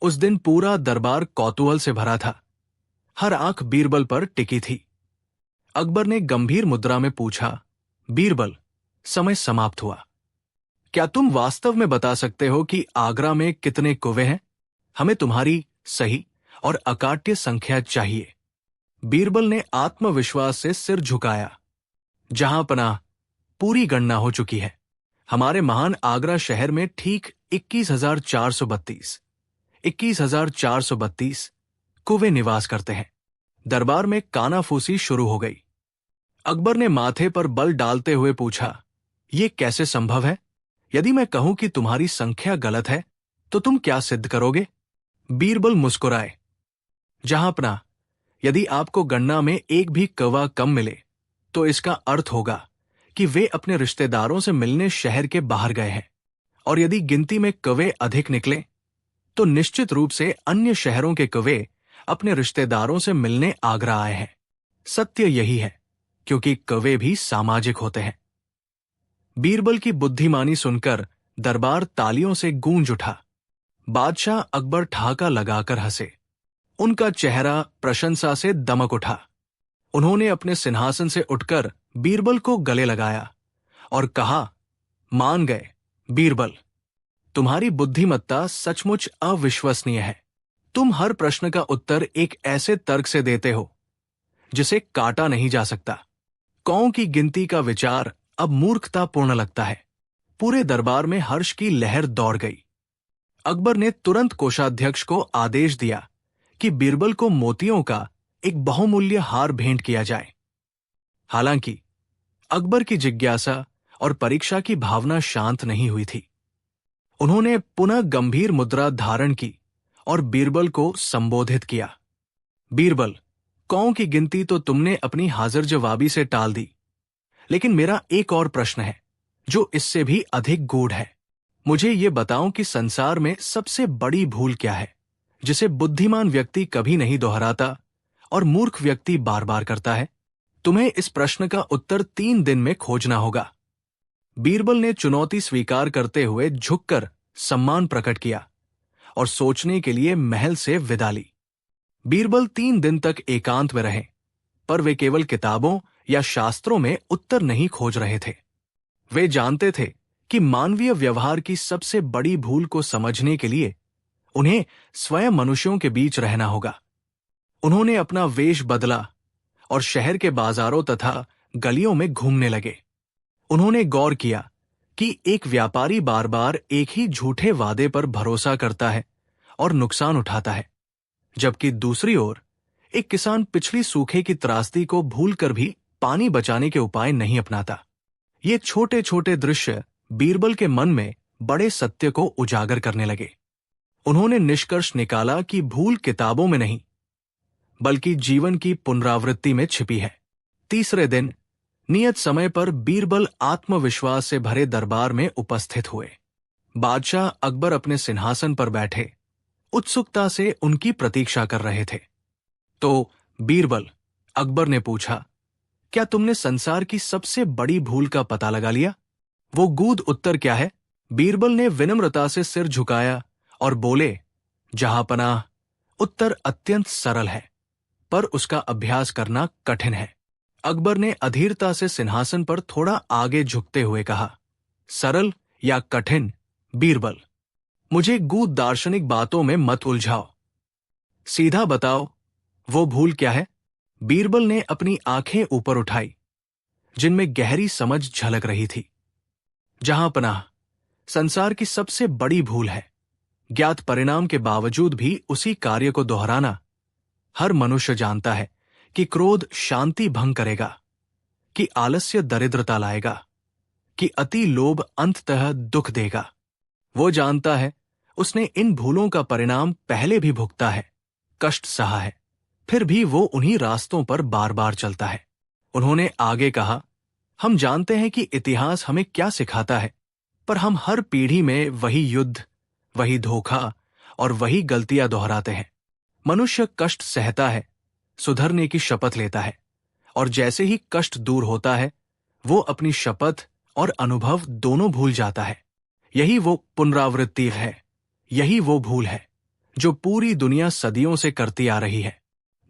उस दिन पूरा दरबार कौतूहल से भरा था। हर आंख बीरबल पर टिकी थी। अकबर ने गंभीर मुद्रा में पूछा, बीरबल, समय समाप्त हुआ। क्या तुम वास्तव में बता सकते हो कि आगरा में कितने कुएं हैं? हमें तुम्हारी सही और अकाट्य संख्या चाहिए। बीरबल ने आत्मविश्वास से सिर झुकाया। जहांपनाह, पूरी गणना हो चुकी है। हमारे महान आगरा शहर में ठीक 21,432 कुएं निवास करते हैं। दरबार में कानाफूसी शुरू हो गई। अकबर ने माथे पर बल डालते हुए पूछा, ये कैसे संभव है? यदि मैं कहूं कि तुम्हारी संख्या गलत है तो तुम क्या सिद्ध करोगे? बीरबल मुस्कुराए, जहांपना, यदि आपको गणना में एक भी कौवा कम मिले तो इसका अर्थ होगा कि वे अपने रिश्तेदारों से मिलने शहर के बाहर गए हैं, और यदि गिनती में कौवे अधिक निकले तो निश्चित रूप से अन्य शहरों के कौवे अपने रिश्तेदारों से मिलने आगरा आए हैं। सत्य यही है, क्योंकि कौवे भी सामाजिक होते हैं। बीरबल की बुद्धिमानी सुनकर दरबार तालियों से गूंज उठा। बादशाह अकबर ठहाका लगाकर हंसे। उनका चेहरा प्रशंसा से दमक उठा। उन्होंने अपने सिंहासन से उठकर बीरबल को गले लगाया और कहा, मान गए बीरबल, तुम्हारी बुद्धिमत्ता सचमुच अविश्वसनीय है। तुम हर प्रश्न का उत्तर एक ऐसे तर्क से देते हो जिसे काटा नहीं जा सकता। कौओं की गिनती का विचार अब मूर्खतापूर्ण लगता है। पूरे दरबार में हर्ष की लहर दौड़ गई। अकबर ने तुरंत कोषाध्यक्ष को आदेश दिया कि बीरबल को मोतियों का एक बहुमूल्य हार भेंट किया जाए। हालांकि अकबर की जिज्ञासा और परीक्षा की भावना शांत नहीं हुई थी। उन्होंने पुनः गंभीर मुद्रा धारण की और बीरबल को संबोधित किया। बीरबल, कौओं की गिनती तो तुमने अपनी हाजिर जवाबी से टाल दी, लेकिन मेरा एक और प्रश्न है जो इससे भी अधिक गूढ़ है। मुझे ये बताओ कि संसार में सबसे बड़ी भूल क्या है जिसे बुद्धिमान व्यक्ति कभी नहीं दोहराता और मूर्ख व्यक्ति बार बार करता है? तुम्हें इस प्रश्न का उत्तर 3 दिन में खोजना होगा। बीरबल ने चुनौती स्वीकार करते हुए झुककर सम्मान प्रकट किया और सोचने के लिए महल से विदा ली। बीरबल 3 दिन तक एकांत में रहे, पर वे केवल किताबों या शास्त्रों में उत्तर नहीं खोज रहे थे। वे जानते थे कि मानवीय व्यवहार की सबसे बड़ी भूल को समझने के लिए उन्हें स्वयं मनुष्यों के बीच रहना होगा। उन्होंने अपना वेश बदला और शहर के बाजारों तथा गलियों में घूमने लगे। उन्होंने गौर किया कि एक व्यापारी बार बार एक ही झूठे वादे पर भरोसा करता है और नुकसान उठाता है, जबकि दूसरी ओर एक किसान पिछली सूखे की त्रासदी को भूलकर भी पानी बचाने के उपाय नहीं अपनाता। ये छोटे छोटे दृश्य बीरबल के मन में बड़े सत्य को उजागर करने लगे। उन्होंने निष्कर्ष निकाला कि भूल किताबों में नहीं, बल्कि जीवन की पुनरावृत्ति में छिपी है। तीसरे दिन नियत समय पर बीरबल आत्मविश्वास से भरे दरबार में उपस्थित हुए। बादशाह अकबर अपने सिंहासन पर बैठे उत्सुकता से उनकी प्रतीक्षा कर रहे थे। तो बीरबल, अकबर ने पूछा, क्या तुमने संसार की सबसे बड़ी भूल का पता लगा लिया? वो गूढ़ उत्तर क्या है? बीरबल ने विनम्रता से सिर झुकाया और बोले, जहांपनाह, उत्तर अत्यंत सरल है, पर उसका अभ्यास करना कठिन है। अकबर ने अधीरता से सिंहासन पर थोड़ा आगे झुकते हुए कहा, सरल या कठिन, बीरबल, मुझे गूढ़ दार्शनिक बातों में मत उलझाओ। सीधा बताओ, वो भूल क्या है? बीरबल ने अपनी आंखें ऊपर उठाई, जिनमें गहरी समझ झलक रही थी। जहांपनाह, संसार की सबसे बड़ी भूल है ज्ञात परिणाम के बावजूद भी उसी कार्य को दोहराना। हर मनुष्य जानता है कि क्रोध शांति भंग करेगा, कि आलस्य दरिद्रता लाएगा, कि अति लोभ अंततः दुख देगा। वो जानता है, उसने इन भूलों का परिणाम पहले भी भुगता है, कष्ट सहा है, फिर भी वो उन्हीं रास्तों पर बार बार चलता है। उन्होंने आगे कहा, हम जानते हैं कि इतिहास हमें क्या सिखाता है, पर हम हर पीढ़ी में वही युद्ध, वही धोखा और वही गलतियां दोहराते हैं। मनुष्य कष्ट सहता है, सुधरने की शपथ लेता है, और जैसे ही कष्ट दूर होता है वो अपनी शपथ और अनुभव दोनों भूल जाता है। यही वो पुनरावृत्ति है, यही वो भूल है जो पूरी दुनिया सदियों से करती आ रही है।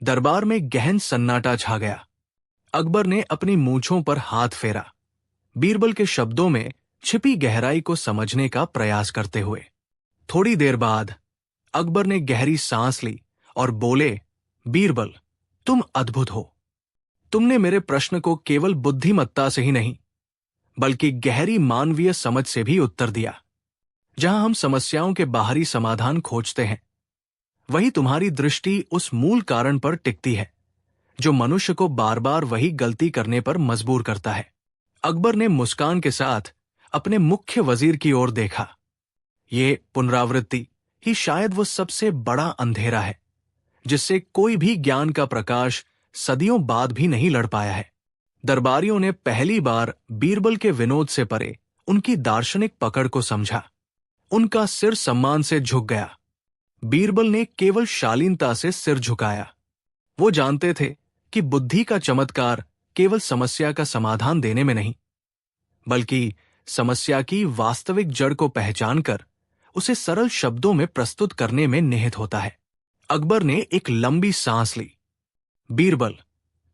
दरबार में गहन सन्नाटा छा गया। अकबर ने अपनी मूंछों पर हाथ फेरा, बीरबल के शब्दों में छिपी गहराई को समझने का प्रयास करते हुए। थोड़ी देर बाद अकबर ने गहरी सांस ली और बोले, बीरबल, तुम अद्भुत हो। तुमने मेरे प्रश्न को केवल बुद्धिमत्ता से ही नहीं, बल्कि गहरी मानवीय समझ से भी उत्तर दिया। जहां हम समस्याओं के बाहरी समाधान खोजते हैं, वही तुम्हारी दृष्टि उस मूल कारण पर टिकती है जो मनुष्य को बार बार वही गलती करने पर मजबूर करता है। अकबर ने मुस्कान के साथ अपने मुख्य वजीर की ओर देखा। ये पुनरावृत्ति ही शायद वो सबसे बड़ा अंधेरा है जिससे कोई भी ज्ञान का प्रकाश सदियों बाद भी नहीं लड़ पाया है। दरबारियों ने पहली बार बीरबल के विनोद से परे उनकी दार्शनिक पकड़ को समझा। उनका सिर सम्मान से झुक गया। बीरबल ने केवल शालीनता से सिर झुकाया। वो जानते थे कि बुद्धि का चमत्कार केवल समस्या का समाधान देने में नहीं, बल्कि समस्या की वास्तविक जड़ को पहचानकर उसे सरल शब्दों में प्रस्तुत करने में निहित होता है। अकबर ने एक लंबी सांस ली। बीरबल,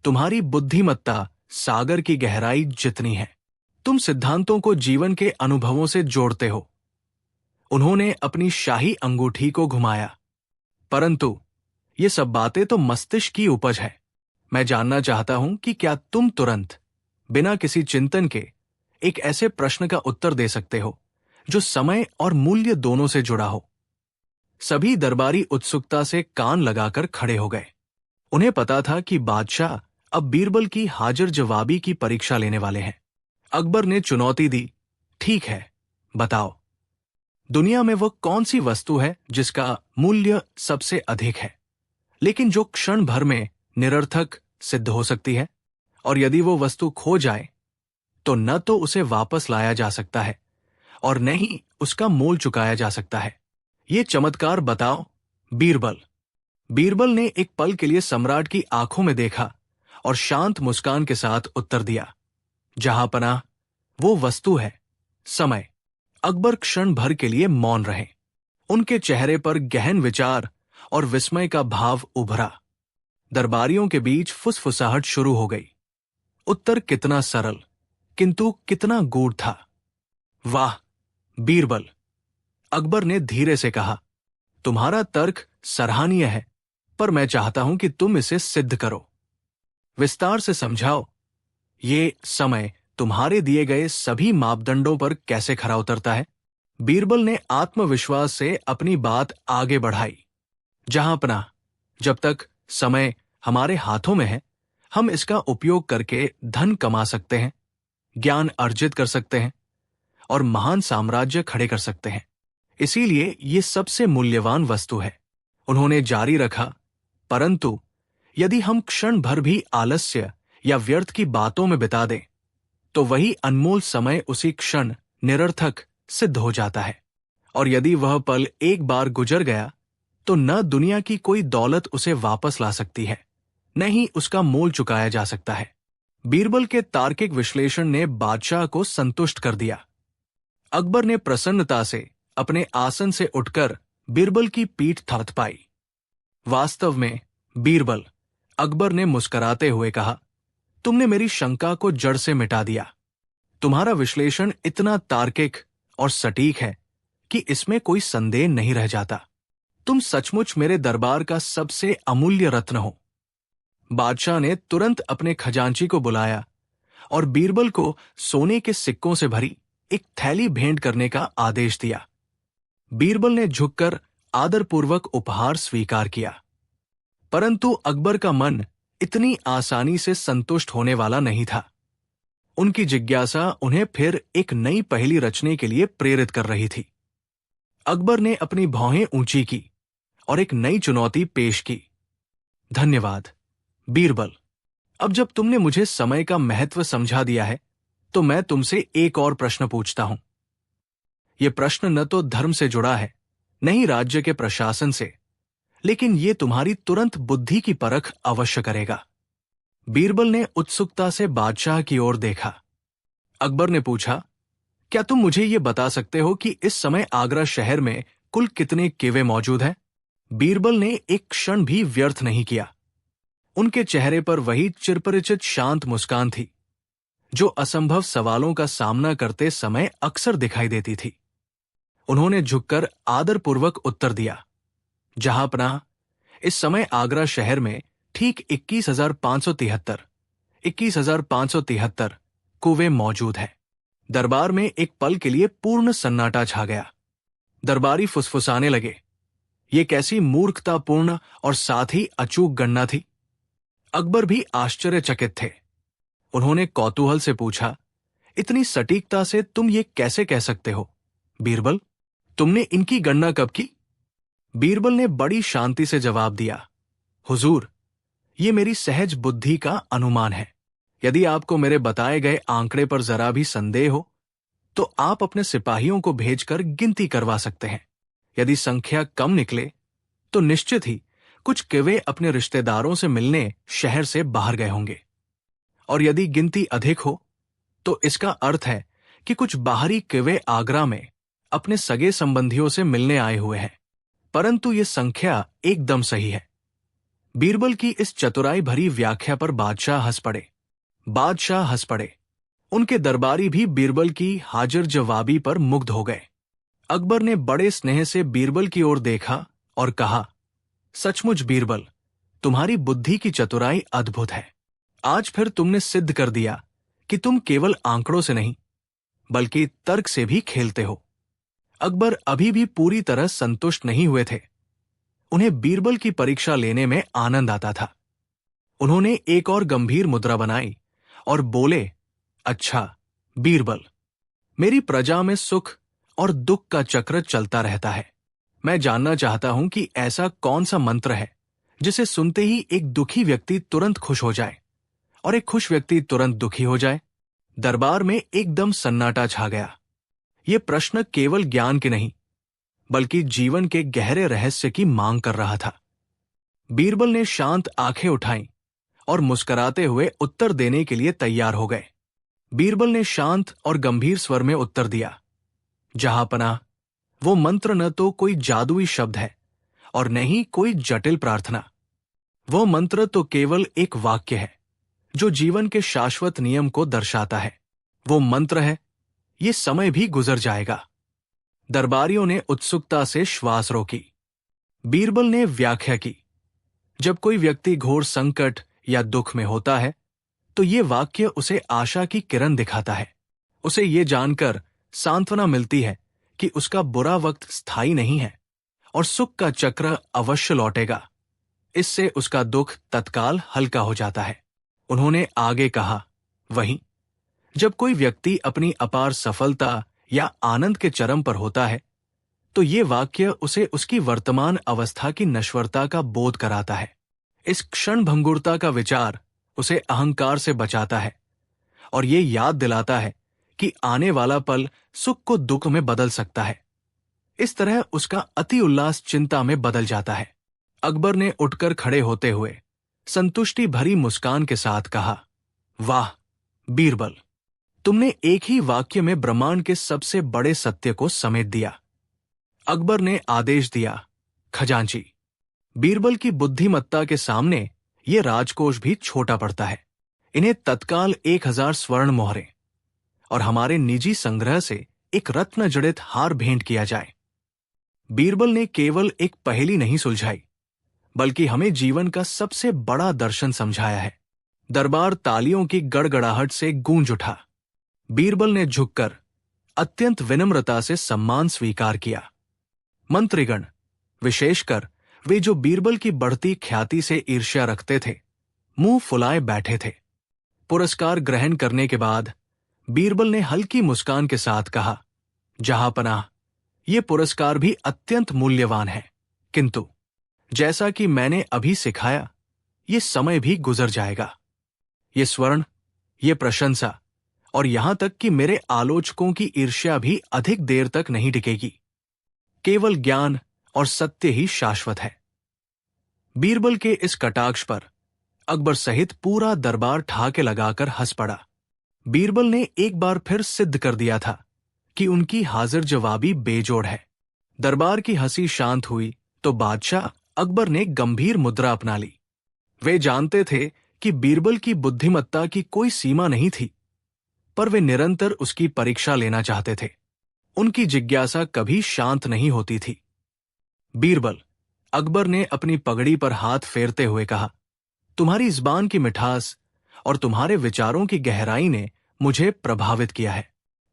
तुम्हारी बुद्धिमत्ता सागर की गहराई जितनी है। तुम सिद्धांतों को जीवन के अनुभवों से जोड़ते हो। उन्होंने अपनी शाही अंगूठी को घुमाया। परंतु ये सब बातें तो मस्तिष्क की उपज है। मैं जानना चाहता हूं कि क्या तुम तुरंत, बिना किसी चिंतन के, एक ऐसे प्रश्न का उत्तर दे सकते हो जो समय और मूल्य दोनों से जुड़ा हो। सभी दरबारी उत्सुकता से कान लगाकर खड़े हो गए। उन्हें पता था कि बादशाह अब बीरबल की हाजिर जवाबी की परीक्षा लेने वाले हैं। अकबर ने चुनौती दी, ठीक है, बताओ, दुनिया में वह कौन सी वस्तु है जिसका मूल्य सबसे अधिक है, लेकिन जो क्षण भर में निरर्थक सिद्ध हो सकती है? और यदि वो वस्तु खो जाए तो न तो उसे वापस लाया जा सकता है और न ही उसका मोल चुकाया जा सकता है। ये चमत्कार बताओ, बीरबल। बीरबल ने एक पल के लिए सम्राट की आंखों में देखा और शांत मुस्कान के साथ उत्तर दिया, जहांपनाह, वो वस्तु है समय। अकबर क्षण भर के लिए मौन रहे। उनके चेहरे पर गहन विचार और विस्मय का भाव उभरा। दरबारियों के बीच फुसफुसाहट शुरू हो गई। उत्तर कितना सरल, किंतु कितना गूढ़ था। वाह बीरबल, अकबर ने धीरे से कहा, तुम्हारा तर्क सराहनीय है, पर मैं चाहता हूं कि तुम इसे सिद्ध करो। विस्तार से समझाओ। ये समय तुम्हारे दिए गए सभी मापदंडों पर कैसे खरा उतरता है? बीरबल ने आत्मविश्वास से अपनी बात आगे बढ़ाई। जहांपनाह, जब तक समय हमारे हाथों में है, हम इसका उपयोग करके धन कमा सकते हैं, ज्ञान अर्जित कर सकते हैं और महान साम्राज्य खड़े कर सकते हैं। इसीलिए ये सबसे मूल्यवान वस्तु है। उन्होंने जारी रखा, परंतु यदि हम क्षण भर भी आलस्य या व्यर्थ की बातों में बिता दें तो वही अनमोल समय उसी क्षण निरर्थक सिद्ध हो जाता है। और यदि वह पल एक बार गुजर गया तो न दुनिया की कोई दौलत उसे वापस ला सकती है, न ही उसका मोल चुकाया जा सकता है। बीरबल के तार्किक विश्लेषण ने बादशाह को संतुष्ट कर दिया। अकबर ने प्रसन्नता से अपने आसन से उठकर बीरबल की पीठ थपथपाई। वास्तव में बीरबल, अकबर ने मुस्कुराते हुए कहा, तुमने मेरी शंका को जड़ से मिटा दिया। तुम्हारा विश्लेषण इतना तार्किक और सटीक है कि इसमें कोई संदेह नहीं रह जाता। तुम सचमुच मेरे दरबार का सबसे अमूल्य रत्न हो। बादशाह ने तुरंत अपने खजांची को बुलाया और बीरबल को सोने के सिक्कों से भरी एक थैली भेंट करने का आदेश दिया। बीरबल ने झुककर आदरपूर्वक उपहार स्वीकार किया। परंतु अकबर का मन इतनी आसानी से संतुष्ट होने वाला नहीं था। उनकी जिज्ञासा उन्हें फिर एक नई पहेली रचने के लिए प्रेरित कर रही थी। अकबर ने अपनी भौहें ऊंची की और एक नई चुनौती पेश की। धन्यवाद बीरबल, अब जब तुमने मुझे समय का महत्व समझा दिया है तो मैं तुमसे एक और प्रश्न पूछता हूं। यह प्रश्न न तो धर्म से जुड़ा है, न ही राज्य के प्रशासन से, लेकिन ये तुम्हारी तुरंत बुद्धि की परख अवश्य करेगा। बीरबल ने उत्सुकता से बादशाह की ओर देखा। अकबर ने पूछा, क्या तुम मुझे ये बता सकते हो कि इस समय आगरा शहर में कुल कितने किले मौजूद हैं? बीरबल ने एक क्षण भी व्यर्थ नहीं किया। उनके चेहरे पर वही चिरपरिचित शांत मुस्कान थी जो असंभव सवालों का सामना करते समय अक्सर दिखाई देती थी। उन्होंने झुककर आदरपूर्वक उत्तर दिया, जहांपनाह, इस समय आगरा शहर में ठीक 21,573 कुएं मौजूद हैं। दरबार में एक पल के लिए पूर्ण सन्नाटा छा गया। दरबारी फुसफुसाने लगे, ये कैसी मूर्खतापूर्ण और साथ ही अचूक गणना थी। अकबर भी आश्चर्यचकित थे। उन्होंने कौतूहल से पूछा, इतनी सटीकता से तुम ये कैसे कह सकते हो बीरबल? तुमने इनकी गणना कब की? बीरबल ने बड़ी शांति से जवाब दिया, हुजूर, ये मेरी सहज बुद्धि का अनुमान है। यदि आपको मेरे बताए गए आंकड़े पर जरा भी संदेह हो तो आप अपने सिपाहियों को भेजकर गिनती करवा सकते हैं। यदि संख्या कम निकले तो निश्चित ही कुछ किवे अपने रिश्तेदारों से मिलने शहर से बाहर गए होंगे, और यदि गिनती अधिक हो तो इसका अर्थ है कि कुछ बाहरी किवे आगरा में अपने सगे संबंधियों से मिलने आए हुए हैं। परंतु ये संख्या एकदम सही है। बीरबल की इस चतुराई भरी व्याख्या पर बादशाह हंस पड़े। उनके दरबारी भी बीरबल की हाजिर जवाबी पर मुग्ध हो गए। अकबर ने बड़े स्नेह से बीरबल की ओर देखा और कहा, सचमुच बीरबल, तुम्हारी बुद्धि की चतुराई अद्भुत है। आज फिर तुमने सिद्ध कर दिया कि तुम केवल आंकड़ों से नहीं बल्कि तर्क से भी खेलते हो। अकबर अभी भी पूरी तरह संतुष्ट नहीं हुए थे। उन्हें बीरबल की परीक्षा लेने में आनंद आता था। उन्होंने एक और गंभीर मुद्रा बनाई और बोले, अच्छा बीरबल, मेरी प्रजा में सुख और दुख का चक्र चलता रहता है। मैं जानना चाहता हूं कि ऐसा कौन सा मंत्र है जिसे सुनते ही एक दुखी व्यक्ति तुरंत खुश हो जाए और एक खुश व्यक्ति तुरंत दुखी हो जाए। दरबार में एकदम सन्नाटा छा गया। ये प्रश्न केवल ज्ञान के नहीं बल्कि जीवन के गहरे रहस्य की मांग कर रहा था। बीरबल ने शांत आंखें उठाईं और मुस्कुराते हुए उत्तर देने के लिए तैयार हो गए। बीरबल ने शांत और गंभीर स्वर में उत्तर दिया, जहांपनाह, वो मंत्र न तो कोई जादुई शब्द है और न ही कोई जटिल प्रार्थना। वो मंत्र तो केवल एक वाक्य है जो जीवन के शाश्वत नियम को दर्शाता है। वो मंत्र है, ये समय भी गुजर जाएगा। दरबारियों ने उत्सुकता से श्वास रोकी। बीरबल ने व्याख्या की, जब कोई व्यक्ति घोर संकट या दुख में होता है तो ये वाक्य उसे आशा की किरण दिखाता है। उसे ये जानकर सांत्वना मिलती है कि उसका बुरा वक्त स्थायी नहीं है और सुख का चक्र अवश्य लौटेगा। इससे उसका दुख तत्काल हल्का हो जाता है। उन्होंने आगे कहा, वहीं जब कोई व्यक्ति अपनी अपार सफलता या आनंद के चरम पर होता है तो ये वाक्य उसे उसकी वर्तमान अवस्था की नश्वरता का बोध कराता है। इस क्षण भंगुरता का विचार उसे अहंकार से बचाता है और ये याद दिलाता है कि आने वाला पल सुख को दुख में बदल सकता है। इस तरह उसका अति उल्लास चिंता में बदल जाता है। अकबर ने उठकर खड़े होते हुए संतुष्टि भरी मुस्कान के साथ कहा, वाह बीरबल, तुमने एक ही वाक्य में ब्रह्मांड के सबसे बड़े सत्य को समेट दिया। अकबर ने आदेश दिया, खजांची, बीरबल की बुद्धिमत्ता के सामने ये राजकोष भी छोटा पड़ता है। इन्हें तत्काल 1000 स्वर्ण मोहरें और हमारे निजी संग्रह से एक रत्न जड़ित हार भेंट किया जाए। बीरबल ने केवल एक पहेली नहीं सुलझाई बल्कि हमें जीवन का सबसे बड़ा दर्शन समझाया है। दरबार तालियों की गड़गड़ाहट से गूंज उठा। बीरबल ने झुककर अत्यंत विनम्रता से सम्मान स्वीकार किया। मंत्रीगण, विशेषकर वे जो बीरबल की बढ़ती ख्याति से ईर्ष्या रखते थे, मुंह फुलाए बैठे थे। पुरस्कार ग्रहण करने के बाद बीरबल ने हल्की मुस्कान के साथ कहा, जहांपनाह, ये पुरस्कार भी अत्यंत मूल्यवान है, किंतु जैसा कि मैंने अभी सिखाया, ये समय भी गुजर जाएगा। ये स्वर्ण, ये प्रशंसा और यहां तक कि मेरे आलोचकों की ईर्ष्या भी अधिक देर तक नहीं टिकेगी। केवल ज्ञान और सत्य ही शाश्वत है। बीरबल के इस कटाक्ष पर अकबर सहित पूरा दरबार ठाके लगाकर हंस पड़ा। बीरबल ने एक बार फिर सिद्ध कर दिया था कि उनकी हाजिर जवाबी बेजोड़ है। दरबार की हंसी शांत हुई तो बादशाह अकबर ने गंभीर मुद्रा अपना ली। वे जानते थे कि बीरबल की बुद्धिमत्ता की कोई सीमा नहीं थी, पर वे निरंतर उसकी परीक्षा लेना चाहते थे। उनकी जिज्ञासा कभी शांत नहीं होती थी। बीरबल, अकबर ने अपनी पगड़ी पर हाथ फेरते हुए कहा, तुम्हारी ज़बान की मिठास और तुम्हारे विचारों की गहराई ने मुझे प्रभावित किया है।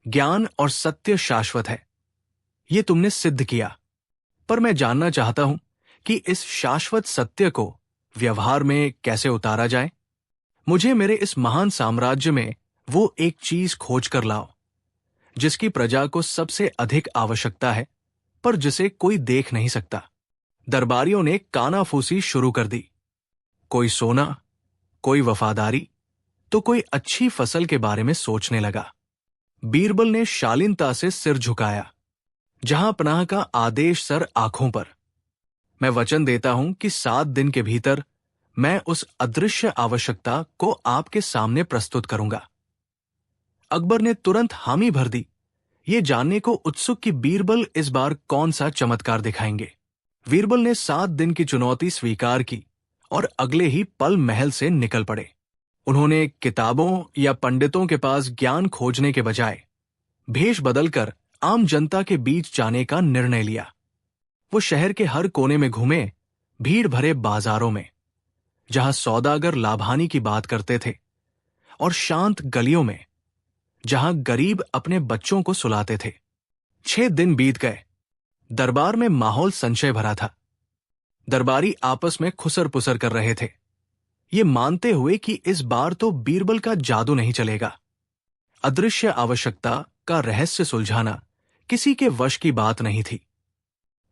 ज्ञान और सत्य शाश्वत है, ये तुमने सिद्ध किया, पर मैं जानना चाहता हूं कि इस शाश्वत सत्य को व्यवहार में कैसे उतारा जाए। मुझे मेरे इस महान साम्राज्य में वो एक चीज खोज कर लाओ जिसकी प्रजा को सबसे अधिक आवश्यकता है, पर जिसे कोई देख नहीं सकता। दरबारियों ने कानाफूसी शुरू कर दी। कोई सोना, कोई वफादारी, तो कोई अच्छी फसल के बारे में सोचने लगा। बीरबल ने शालीनता से सिर झुकाया। जहां पनाह का आदेश सर आंखों पर। मैं वचन देता हूं कि 7 दिन के भीतर मैं उस अदृश्य आवश्यकता को आपके सामने प्रस्तुत करूंगा। अकबर ने तुरंत हामी भर दी, ये जानने को उत्सुक कि बीरबल इस बार कौन सा चमत्कार दिखाएंगे। बीरबल ने 7 दिन की चुनौती स्वीकार की और अगले ही पल महल से निकल पड़े। उन्होंने किताबों या पंडितों के पास ज्ञान खोजने के बजाय भेष बदलकर आम जनता के बीच जाने का निर्णय लिया। वो शहर के हर कोने में घूमे, भीड़ भरे बाजारों में जहां सौदागर लाभानी की बात करते थे, और शांत गलियों में जहां गरीब अपने बच्चों को सुलाते थे। 6 दिन बीत गए। दरबार में माहौल संशय भरा था। दरबारी आपस में खुसर पुसर कर रहे थे, ये मानते हुए कि इस बार तो बीरबल का जादू नहीं चलेगा। अदृश्य आवश्यकता का रहस्य सुलझाना किसी के वश की बात नहीं थी।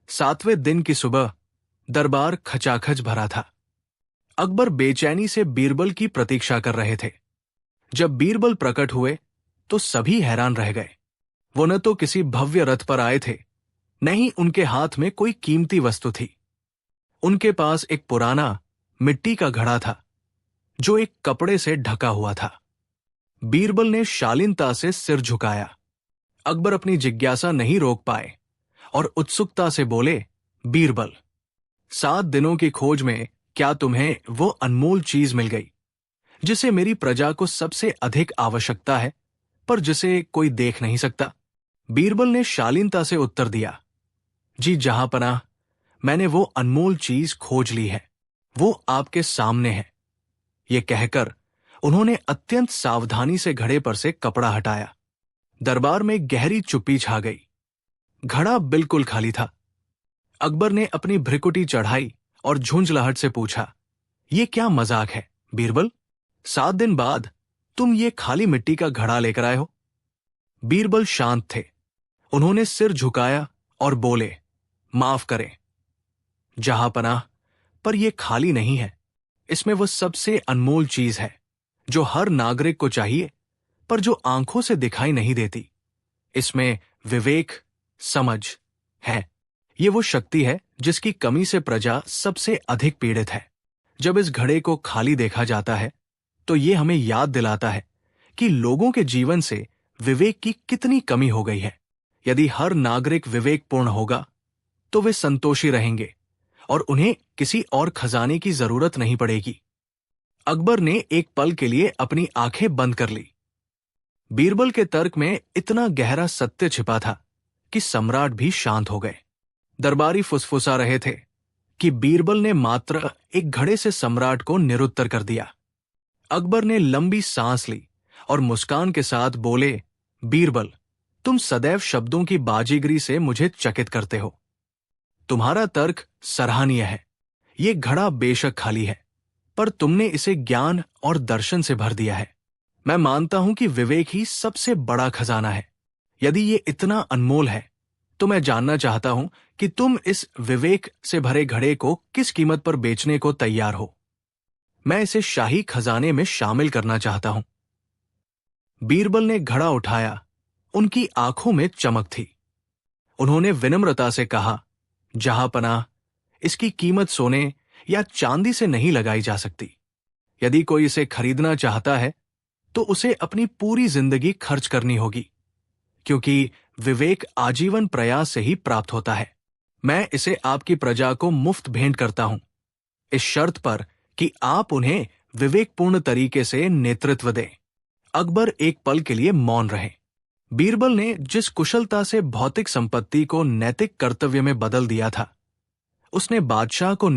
7वें दिन की सुबह दरबार खचाखच भरा था। अकबर बेचैनी से बीरबल की प्रतीक्षा कर रहे थे। जब बीरबल प्रकट हुए तो सभी हैरान रह गए। वो न तो किसी भव्य रथ पर आए थे, न ही उनके हाथ में कोई कीमती वस्तु थी। उनके पास एक पुराना मिट्टी का घड़ा था जो एक कपड़े से ढका हुआ था। बीरबल ने शालीनता से सिर झुकाया। अकबर अपनी जिज्ञासा नहीं रोक पाए और उत्सुकता से बोले, बीरबल, 7 दिनों की खोज में क्या तुम्हें वो अनमोल चीज मिल गई जिसे मेरी प्रजा को सबसे अधिक आवश्यकता है, पर जिसे कोई देख नहीं सकता? बीरबल ने शालीनता से उत्तर दिया, जी जहांपनाह, मैंने वो अनमोल चीज खोज ली है, वो आपके सामने है। ये कहकर उन्होंने अत्यंत सावधानी से घड़े पर से कपड़ा हटाया। दरबार में गहरी चुप्पी छा गई। घड़ा बिल्कुल खाली था। अकबर ने अपनी भ्रिकुटी चढ़ाई और झुंझलाहट से पूछा, ये क्या मजाक है बीरबल? 7 दिन बाद तुम ये खाली मिट्टी का घड़ा लेकर आए हो? बीरबल शांत थे। उन्होंने सिर झुकाया और बोले, माफ करें जहांपनाह, पर यह खाली नहीं है। इसमें वो सबसे अनमोल चीज है जो हर नागरिक को चाहिए, पर जो आंखों से दिखाई नहीं देती। इसमें विवेक, समझ है। ये वो शक्ति है जिसकी कमी से प्रजा सबसे अधिक पीड़ित है। जब इस घड़े को खाली देखा जाता है तो ये हमें याद दिलाता है कि लोगों के जीवन से विवेक की कितनी कमी हो गई है। यदि हर नागरिक विवेकपूर्ण होगा तो वे संतोषी रहेंगे और उन्हें किसी और खजाने की जरूरत नहीं पड़ेगी। अकबर ने एक पल के लिए अपनी आंखें बंद कर ली। बीरबल के तर्क में इतना गहरा सत्य छिपा था कि सम्राट भी शांत हो गए। दरबारी फुसफुसा रहे थे कि बीरबल ने मात्र एक घड़े से सम्राट को निरुत्तर कर दिया। अकबर ने लंबी सांस ली और मुस्कान के साथ बोले, बीरबल, तुम सदैव शब्दों की बाजीगरी से मुझे चकित करते हो। तुम्हारा तर्क सराहनीय है। ये घड़ा बेशक खाली है, पर तुमने इसे ज्ञान और दर्शन से भर दिया है। मैं मानता हूं कि विवेक ही सबसे बड़ा खजाना है। यदि ये इतना अनमोल है तो मैं जानना चाहता हूं कि तुम इस विवेक से भरे घड़े को किस कीमत पर बेचने को तैयार हो। मैं इसे शाही खजाने में शामिल करना चाहता हूं। बीरबल ने घड़ा उठाया। उनकी आंखों में चमक थी। उन्होंने विनम्रता से कहा, जहांपनाह, इसकी कीमत सोने या चांदी से नहीं लगाई जा सकती। यदि कोई इसे खरीदना चाहता है तो उसे अपनी पूरी जिंदगी खर्च करनी होगी, क्योंकि विवेक आजीवन प्रयास से ही प्राप्त होता है। मैं इसे आपकी प्रजा को मुफ्त भेंट करता हूं, इस शर्त पर कि आप उन्हें विवेकपूर्ण तरीके से नेतृत्व दें। अकबर एक पल के लिए मौन रहे। बीरबल ने जिस कुशलता से भौतिक संपत्ति को नैतिक कर्तव्य में बदल दिया था, उसने बादशाह को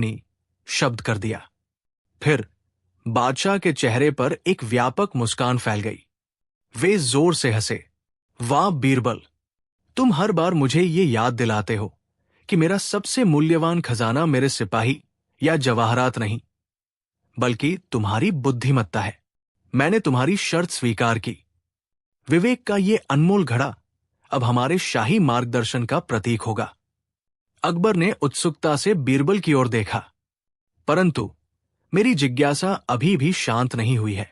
शब्द कर दिया। फिर बादशाह के चेहरे पर एक व्यापक मुस्कान फैल गई। वे जोर से हंसे। वाह बीरबल, तुम हर बार मुझे ये याद दिलाते हो कि मेरा सबसे मूल्यवान खजाना मेरे सिपाही या जवाहरात नहीं, बल्कि तुम्हारी बुद्धिमत्ता है। मैंने तुम्हारी शर्त स्वीकार की। विवेक का ये अनमोल घड़ा अब हमारे शाही मार्गदर्शन का प्रतीक होगा। अकबर ने उत्सुकता से बीरबल की ओर देखा, परंतु मेरी जिज्ञासा अभी भी शांत नहीं हुई है।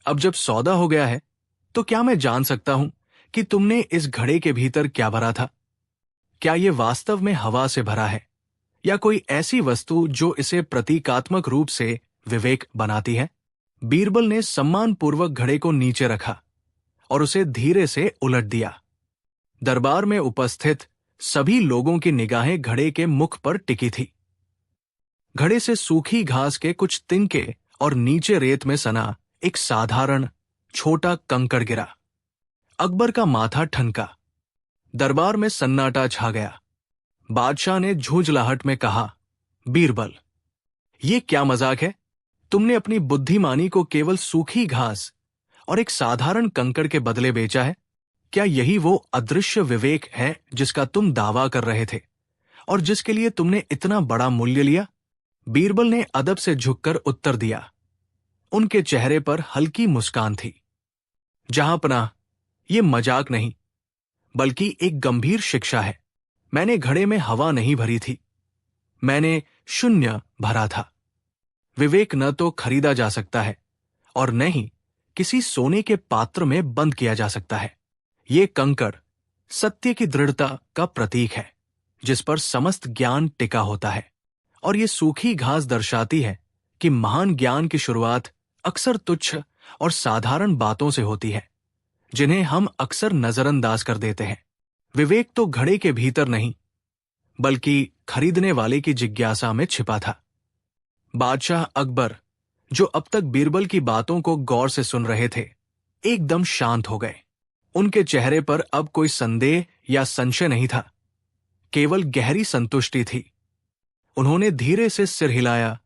अब जब सौदा हो गया है, तो क्या मैं जान सकता हूं कि तुमने इस घड़े के भीतर क्या भरा था? क्या यह वास्तव में हवा से भरा है, या कोई ऐसी वस्तु जो इसे प्रतीकात्मक रूप से विवेक बनाती है? बीरबल ने सम्मानपूर्वक घड़े को नीचे रखा और उसे धीरे से उलट दिया। दरबार में उपस्थित सभी लोगों की निगाहें घड़े के मुख पर टिकी थी। घड़े से सूखी घास के कुछ तिनके और नीचे रेत में सना एक साधारण छोटा कंकड़ गिरा। अकबर का माथा ठनका। दरबार में सन्नाटा छा गया। बादशाह ने झुंझलाहट में कहा, बीरबल, ये क्या मजाक है? तुमने अपनी बुद्धिमानी को केवल सूखी घास और एक साधारण कंकड़ के बदले बेचा है? क्या यही वो अदृश्य विवेक है जिसका तुम दावा कर रहे थे और जिसके लिए तुमने इतना बड़ा मूल्य लिया? बीरबल ने अदब से झुककर उत्तर दिया। उनके चेहरे पर हल्की मुस्कान थी। जहांपनाह, ये मजाक नहीं, बल्कि एक गंभीर शिक्षा है। मैंने घड़े में हवा नहीं भरी थी, मैंने शून्य भरा था। विवेक न तो खरीदा जा सकता है और न ही किसी सोने के पात्र में बंद किया जा सकता है। ये कंकड़ सत्य की दृढ़ता का प्रतीक है, जिस पर समस्त ज्ञान टिका होता है, और ये सूखी घास दर्शाती है कि महान ज्ञान की शुरुआत अक्सर तुच्छ और साधारण बातों से होती है, जिन्हें हम अक्सर नजरअंदाज कर देते हैं। विवेक तो घड़े के भीतर नहीं, बल्कि खरीदने वाले की जिज्ञासा में छिपा था। बादशाह अकबर, जो अब तक बीरबल की बातों को गौर से सुन रहे थे, एकदम शांत हो गए। उनके चेहरे पर अब कोई संदेह या संशय नहीं था, केवल गहरी संतुष्टि थी। उन्होंने धीरे से सिर हिलाया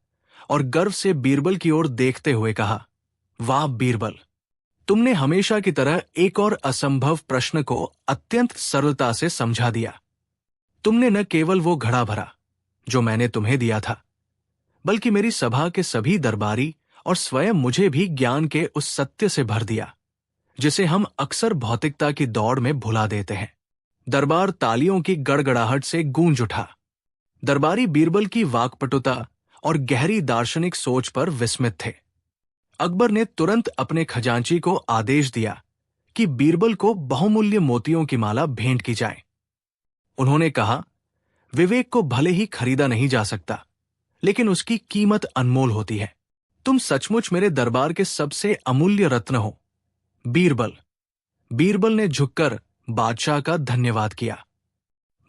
और गर्व से बीरबल की ओर देखते हुए कहा, वाह बीरबल, तुमने हमेशा की तरह एक और असंभव प्रश्न को अत्यंत सरलता से समझा दिया। तुमने न केवल वो घड़ा भरा जो मैंने तुम्हें दिया था, बल्कि मेरी सभा के सभी दरबारी और स्वयं मुझे भी ज्ञान के उस सत्य से भर दिया जिसे हम अक्सर भौतिकता की दौड़ में भुला देते हैं। दरबार तालियों की गड़गड़ाहट से गूंज उठा। दरबारी बीरबल की वाक्पटुता और गहरी दार्शनिक सोच पर विस्मित थे। अकबर ने तुरंत अपने खजांची को आदेश दिया कि बीरबल को बहुमूल्य मोतियों की माला भेंट की जाए। उन्होंने कहा, विवेक को भले ही खरीदा नहीं जा सकता, लेकिन उसकी कीमत अनमोल होती है। तुम सचमुच मेरे दरबार के सबसे अमूल्य रत्न हो, बीरबल। बीरबल ने झुककर बादशाह का धन्यवाद किया।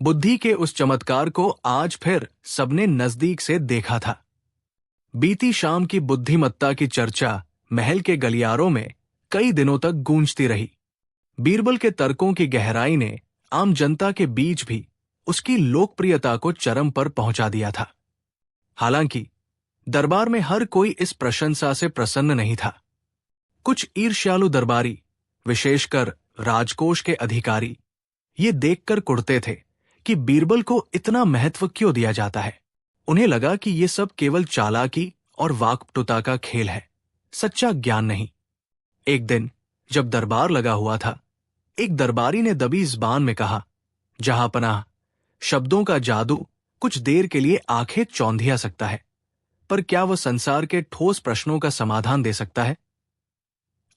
बुद्धि के उस चमत्कार को आज फिर सबने नजदीक से देखा था। बीती शाम की बुद्धिमत्ता की चर्चा महल के गलियारों में कई दिनों तक गूंजती रही। बीरबल के तर्कों की गहराई ने आम जनता के बीच भी उसकी लोकप्रियता को चरम पर पहुंचा दिया था। हालांकि दरबार में हर कोई इस प्रशंसा से प्रसन्न नहीं था। कुछ ईर्ष्यालु दरबारी, विशेषकर राजकोष के अधिकारी, ये देखकर कुढ़ते थे कि बीरबल को इतना महत्व क्यों दिया जाता है। उन्हें लगा कि ये सब केवल चालाकी और वाक्पटुता का खेल है, सच्चा ज्ञान नहीं। एक दिन जब दरबार लगा हुआ था, एक दरबारी ने दबी ज़बान में कहा, जहांपनाह, शब्दों का जादू कुछ देर के लिए आंखें चौंधिया सकता है, पर क्या वह संसार के ठोस प्रश्नों का समाधान दे सकता है?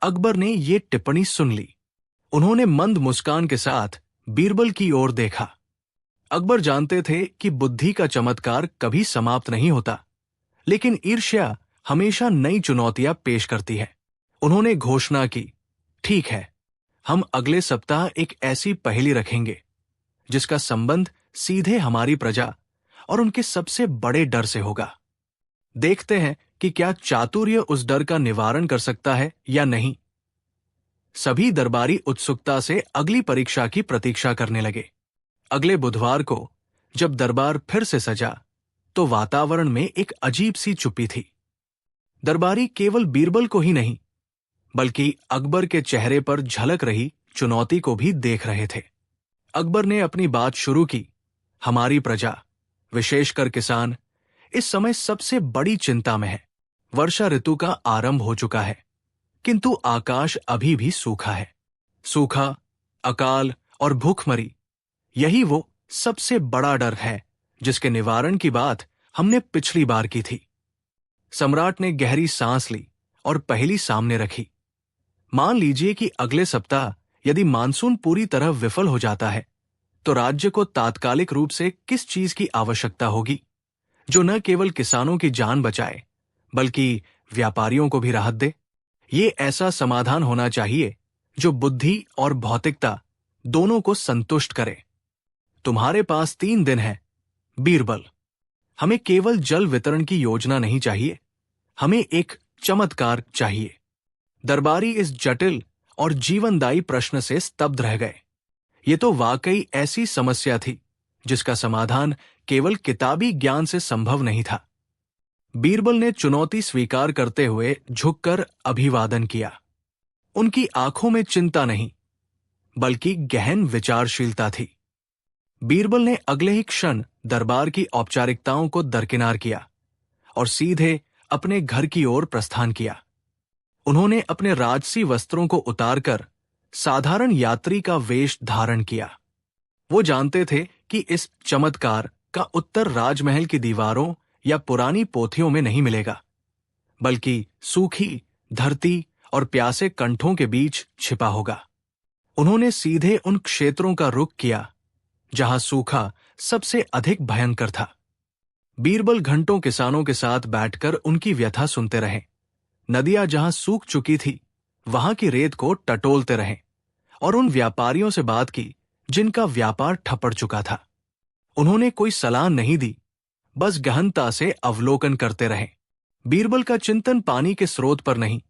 अकबर ने ये टिप्पणी सुन ली। उन्होंने मंद मुस्कान के साथ बीरबल की ओर देखा। अकबर जानते थे कि बुद्धि का चमत्कार कभी समाप्त नहीं होता, लेकिन ईर्ष्या हमेशा नई चुनौतियां पेश करती है। उन्होंने घोषणा की, ठीक है, हम अगले सप्ताह एक ऐसी पहेली रखेंगे जिसका संबंध सीधे हमारी प्रजा और उनके सबसे बड़े डर से होगा। देखते हैं कि क्या चातुर्य उस डर का निवारण कर सकता है या नहीं। सभी दरबारी उत्सुकता से अगली परीक्षा की प्रतीक्षा करने लगे। अगले बुधवार को जब दरबार फिर से सजा, तो वातावरण में एक अजीब सी चुप्पी थी। दरबारी केवल बीरबल को ही नहीं, बल्कि अकबर के चेहरे पर झलक रही चुनौती को भी देख रहे थे। अकबर ने अपनी बात शुरू की, हमारी प्रजा, विशेषकर किसान, इस समय सबसे बड़ी चिंता में है। वर्षा ऋतु का आरंभ हो चुका है, किंतु आकाश अभी भी सूखा है। सूखा, अकाल और भूखमरी, यही वो सबसे बड़ा डर है जिसके निवारण की बात हमने पिछली बार की थी। सम्राट ने गहरी सांस ली और पहेली सामने रखी। मान लीजिए कि अगले सप्ताह यदि मानसून पूरी तरह विफल हो जाता है, तो राज्य को तात्कालिक रूप से किस चीज की आवश्यकता होगी जो न केवल किसानों की जान बचाए बल्कि व्यापारियों को भी राहत दे? ये ऐसा समाधान होना चाहिए जो बुद्धि और भौतिकता दोनों को संतुष्ट करे। तुम्हारे पास 3 दिन है, बीरबल। हमें केवल जल वितरण की योजना नहीं चाहिए, हमें एक चमत्कार चाहिए। दरबारी इस जटिल और जीवनदायी प्रश्न से स्तब्ध रह गए। ये तो वाकई ऐसी समस्या थी जिसका समाधान केवल किताबी ज्ञान से संभव नहीं था। बीरबल ने चुनौती स्वीकार करते हुए झुककर अभिवादन किया। उनकी आंखों में चिंता नहीं, बल्कि गहन विचारशीलता थी। बीरबल ने अगले ही क्षण दरबार की औपचारिकताओं को दरकिनार किया और सीधे अपने घर की ओर प्रस्थान किया। उन्होंने अपने राजसी वस्त्रों को उतारकर साधारण यात्री का वेश धारण किया। वो जानते थे कि इस चमत्कार का उत्तर राजमहल की दीवारों या पुरानी पोथियों में नहीं मिलेगा, बल्कि सूखी धरती और प्यासे कंठों के बीच छिपा होगा। उन्होंने सीधे उन क्षेत्रों का रुख किया जहां सूखा सबसे अधिक भयंकर था। बीरबल घंटों किसानों के साथ बैठकर उनकी व्यथा सुनते रहे। नदियां जहां सूख चुकी थी, वहां की रेत को टटोलते रहे और उन व्यापारियों से बात की जिनका व्यापार ठपड़ चुका था। उन्होंने कोई सलाह नहीं दी, बस गहनता से अवलोकन करते रहे। बीरबल का चिंतन पानी के स्रोत पर नहीं,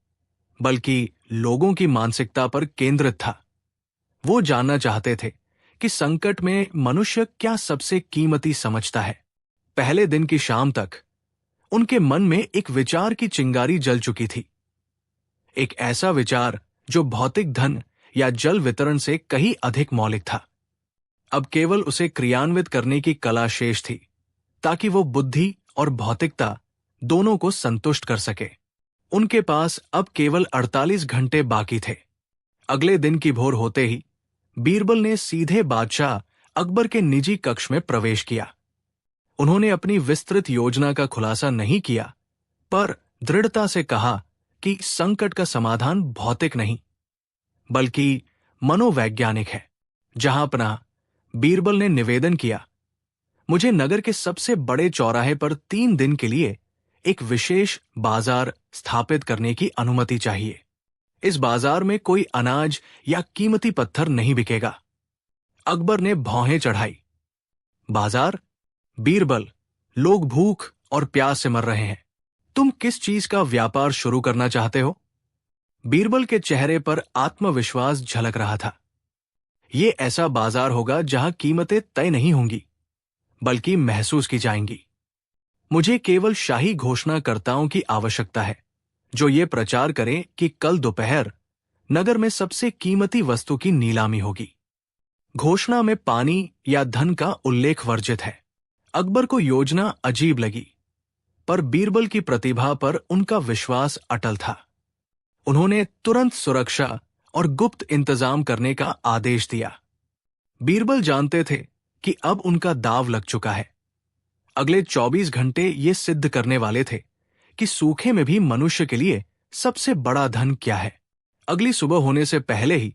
बल्कि लोगों की मानसिकता पर केंद्रित था। वो जानना चाहते थे कि संकट में मनुष्य क्या सबसे कीमती समझता है। पहले दिन की शाम तक उनके मन में एक विचार की चिंगारी जल चुकी थी। एक ऐसा विचार जो भौतिक धन या जल वितरण से कहीं अधिक मौलिक था। अब केवल उसे क्रियान्वित करने की कला शेष थी, ताकि वो बुद्धि और भौतिकता दोनों को संतुष्ट कर सके। उनके पास अब केवल 48 घंटे बाकी थे। अगले दिन की भोर होते ही बीरबल ने सीधे बादशाह अकबर के निजी कक्ष में प्रवेश किया। उन्होंने अपनी विस्तृत योजना का खुलासा नहीं किया, पर दृढ़ता से कहा कि संकट का समाधान भौतिक नहीं, बल्कि मनोवैज्ञानिक है। जहां अपना बीरबल ने निवेदन किया, मुझे नगर के सबसे बड़े चौराहे पर 3 दिन के लिए एक विशेष बाजार स्थापित करने की अनुमति चाहिए। इस बाजार में कोई अनाज या कीमती पत्थर नहीं बिकेगा। अकबर ने भौहें चढ़ाई। बाजार? बीरबल, लोग भूख और प्यास से मर रहे हैं। तुम किस चीज का व्यापार शुरू करना चाहते हो? बीरबल के चेहरे पर आत्मविश्वास झलक रहा था। ये ऐसा बाजार होगा जहां कीमतें तय नहीं होंगी, बल्कि महसूस की जाएंगी। मुझे केवल शाही घोषणाकर्ताओं की आवश्यकता है जो ये प्रचार करें कि कल दोपहर नगर में सबसे कीमती वस्तु की नीलामी होगी। घोषणा में पानी या धन का उल्लेख वर्जित है। अकबर को योजना अजीब लगी, पर बीरबल की प्रतिभा पर उनका विश्वास अटल था। उन्होंने तुरंत सुरक्षा और गुप्त इंतजाम करने का आदेश दिया। बीरबल जानते थे कि अब उनका दांव लग चुका है। अगले 24 घंटे ये सिद्ध करने वाले थे कि सूखे में भी मनुष्य के लिए सबसे बड़ा धन क्या है। अगली सुबह होने से पहले ही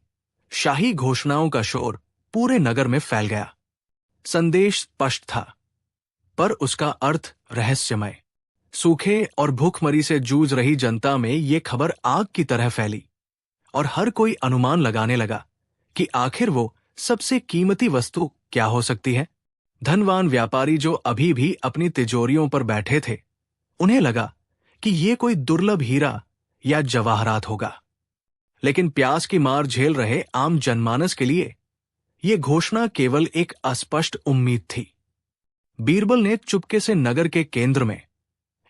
शाही घोषणाओं का शोर पूरे नगर में फैल गया। संदेश स्पष्ट था, पर उसका अर्थ रहस्यमय। सूखे और भूखमरी से जूझ रही जनता में ये खबर आग की तरह फैली और हर कोई अनुमान लगाने लगा कि आखिर वो सबसे कीमती वस्तु क्या हो सकती है। धनवान व्यापारी जो अभी भी अपनी तिजोरियों पर बैठे थे, उन्हें लगा कि ये कोई दुर्लभ हीरा या जवाहरात होगा। लेकिन प्यास की मार झेल रहे आम जनमानस के लिए ये घोषणा केवल एक अस्पष्ट उम्मीद थी। बीरबल ने चुपके से नगर के केंद्र में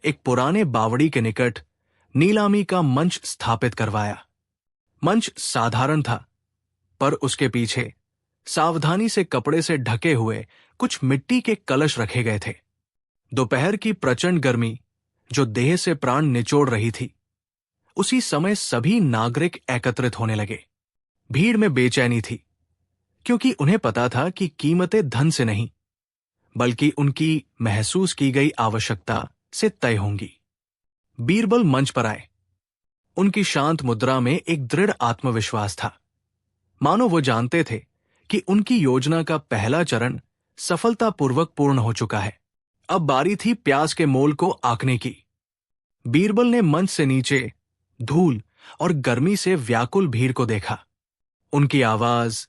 एक पुराने बावड़ी के निकट नीलामी का मंच स्थापित करवाया। मंच साधारण था, पर उसके पीछे सावधानी से कपड़े से ढके हुए कुछ मिट्टी के कलश रखे गए थे। दोपहर की प्रचंड गर्मी जो देह से प्राण निचोड़ रही थी। उसी समय सभी नागरिक एकत्रित होने लगे। भीड़ में बेचैनी थी, क्योंकि उन्हें पता था कि कीमतें धन से नहीं, बल्कि उनकी महसूस की गई आवश्यकता से तय होंगी। बीरबल मंच पर आए। उनकी शांत मुद्रा में एक दृढ़ आत्मविश्वास था, मानो वो जानते थे कि उनकी योजना का पहला चरण सफलतापूर्वक पूर्ण हो चुका है। अब बारी थी प्याज के मोल को आंकने की। बीरबल ने मंच से नीचे धूल और गर्मी से व्याकुल भीड़ को देखा। उनकी आवाज,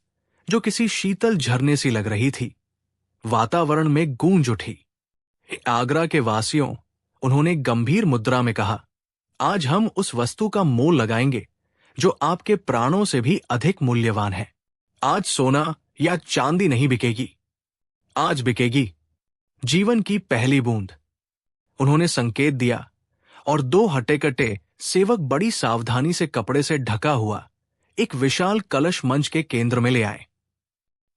जो किसी शीतल झरने सी लग रही थी, वातावरण में गूंज उठी। आगरा के वासियों, उन्होंने गंभीर मुद्रा में कहा, आज हम उस वस्तु का मोल लगाएंगे जो आपके प्राणों से भी अधिक मूल्यवान है। आज सोना या चांदी नहीं बिकेगी, आज बिकेगी जीवन की पहली बूंद। उन्होंने संकेत दिया और दो हट्टे-कट्टे सेवक बड़ी सावधानी से कपड़े से ढका हुआ एक विशाल कलश मंच के केंद्र में ले आए।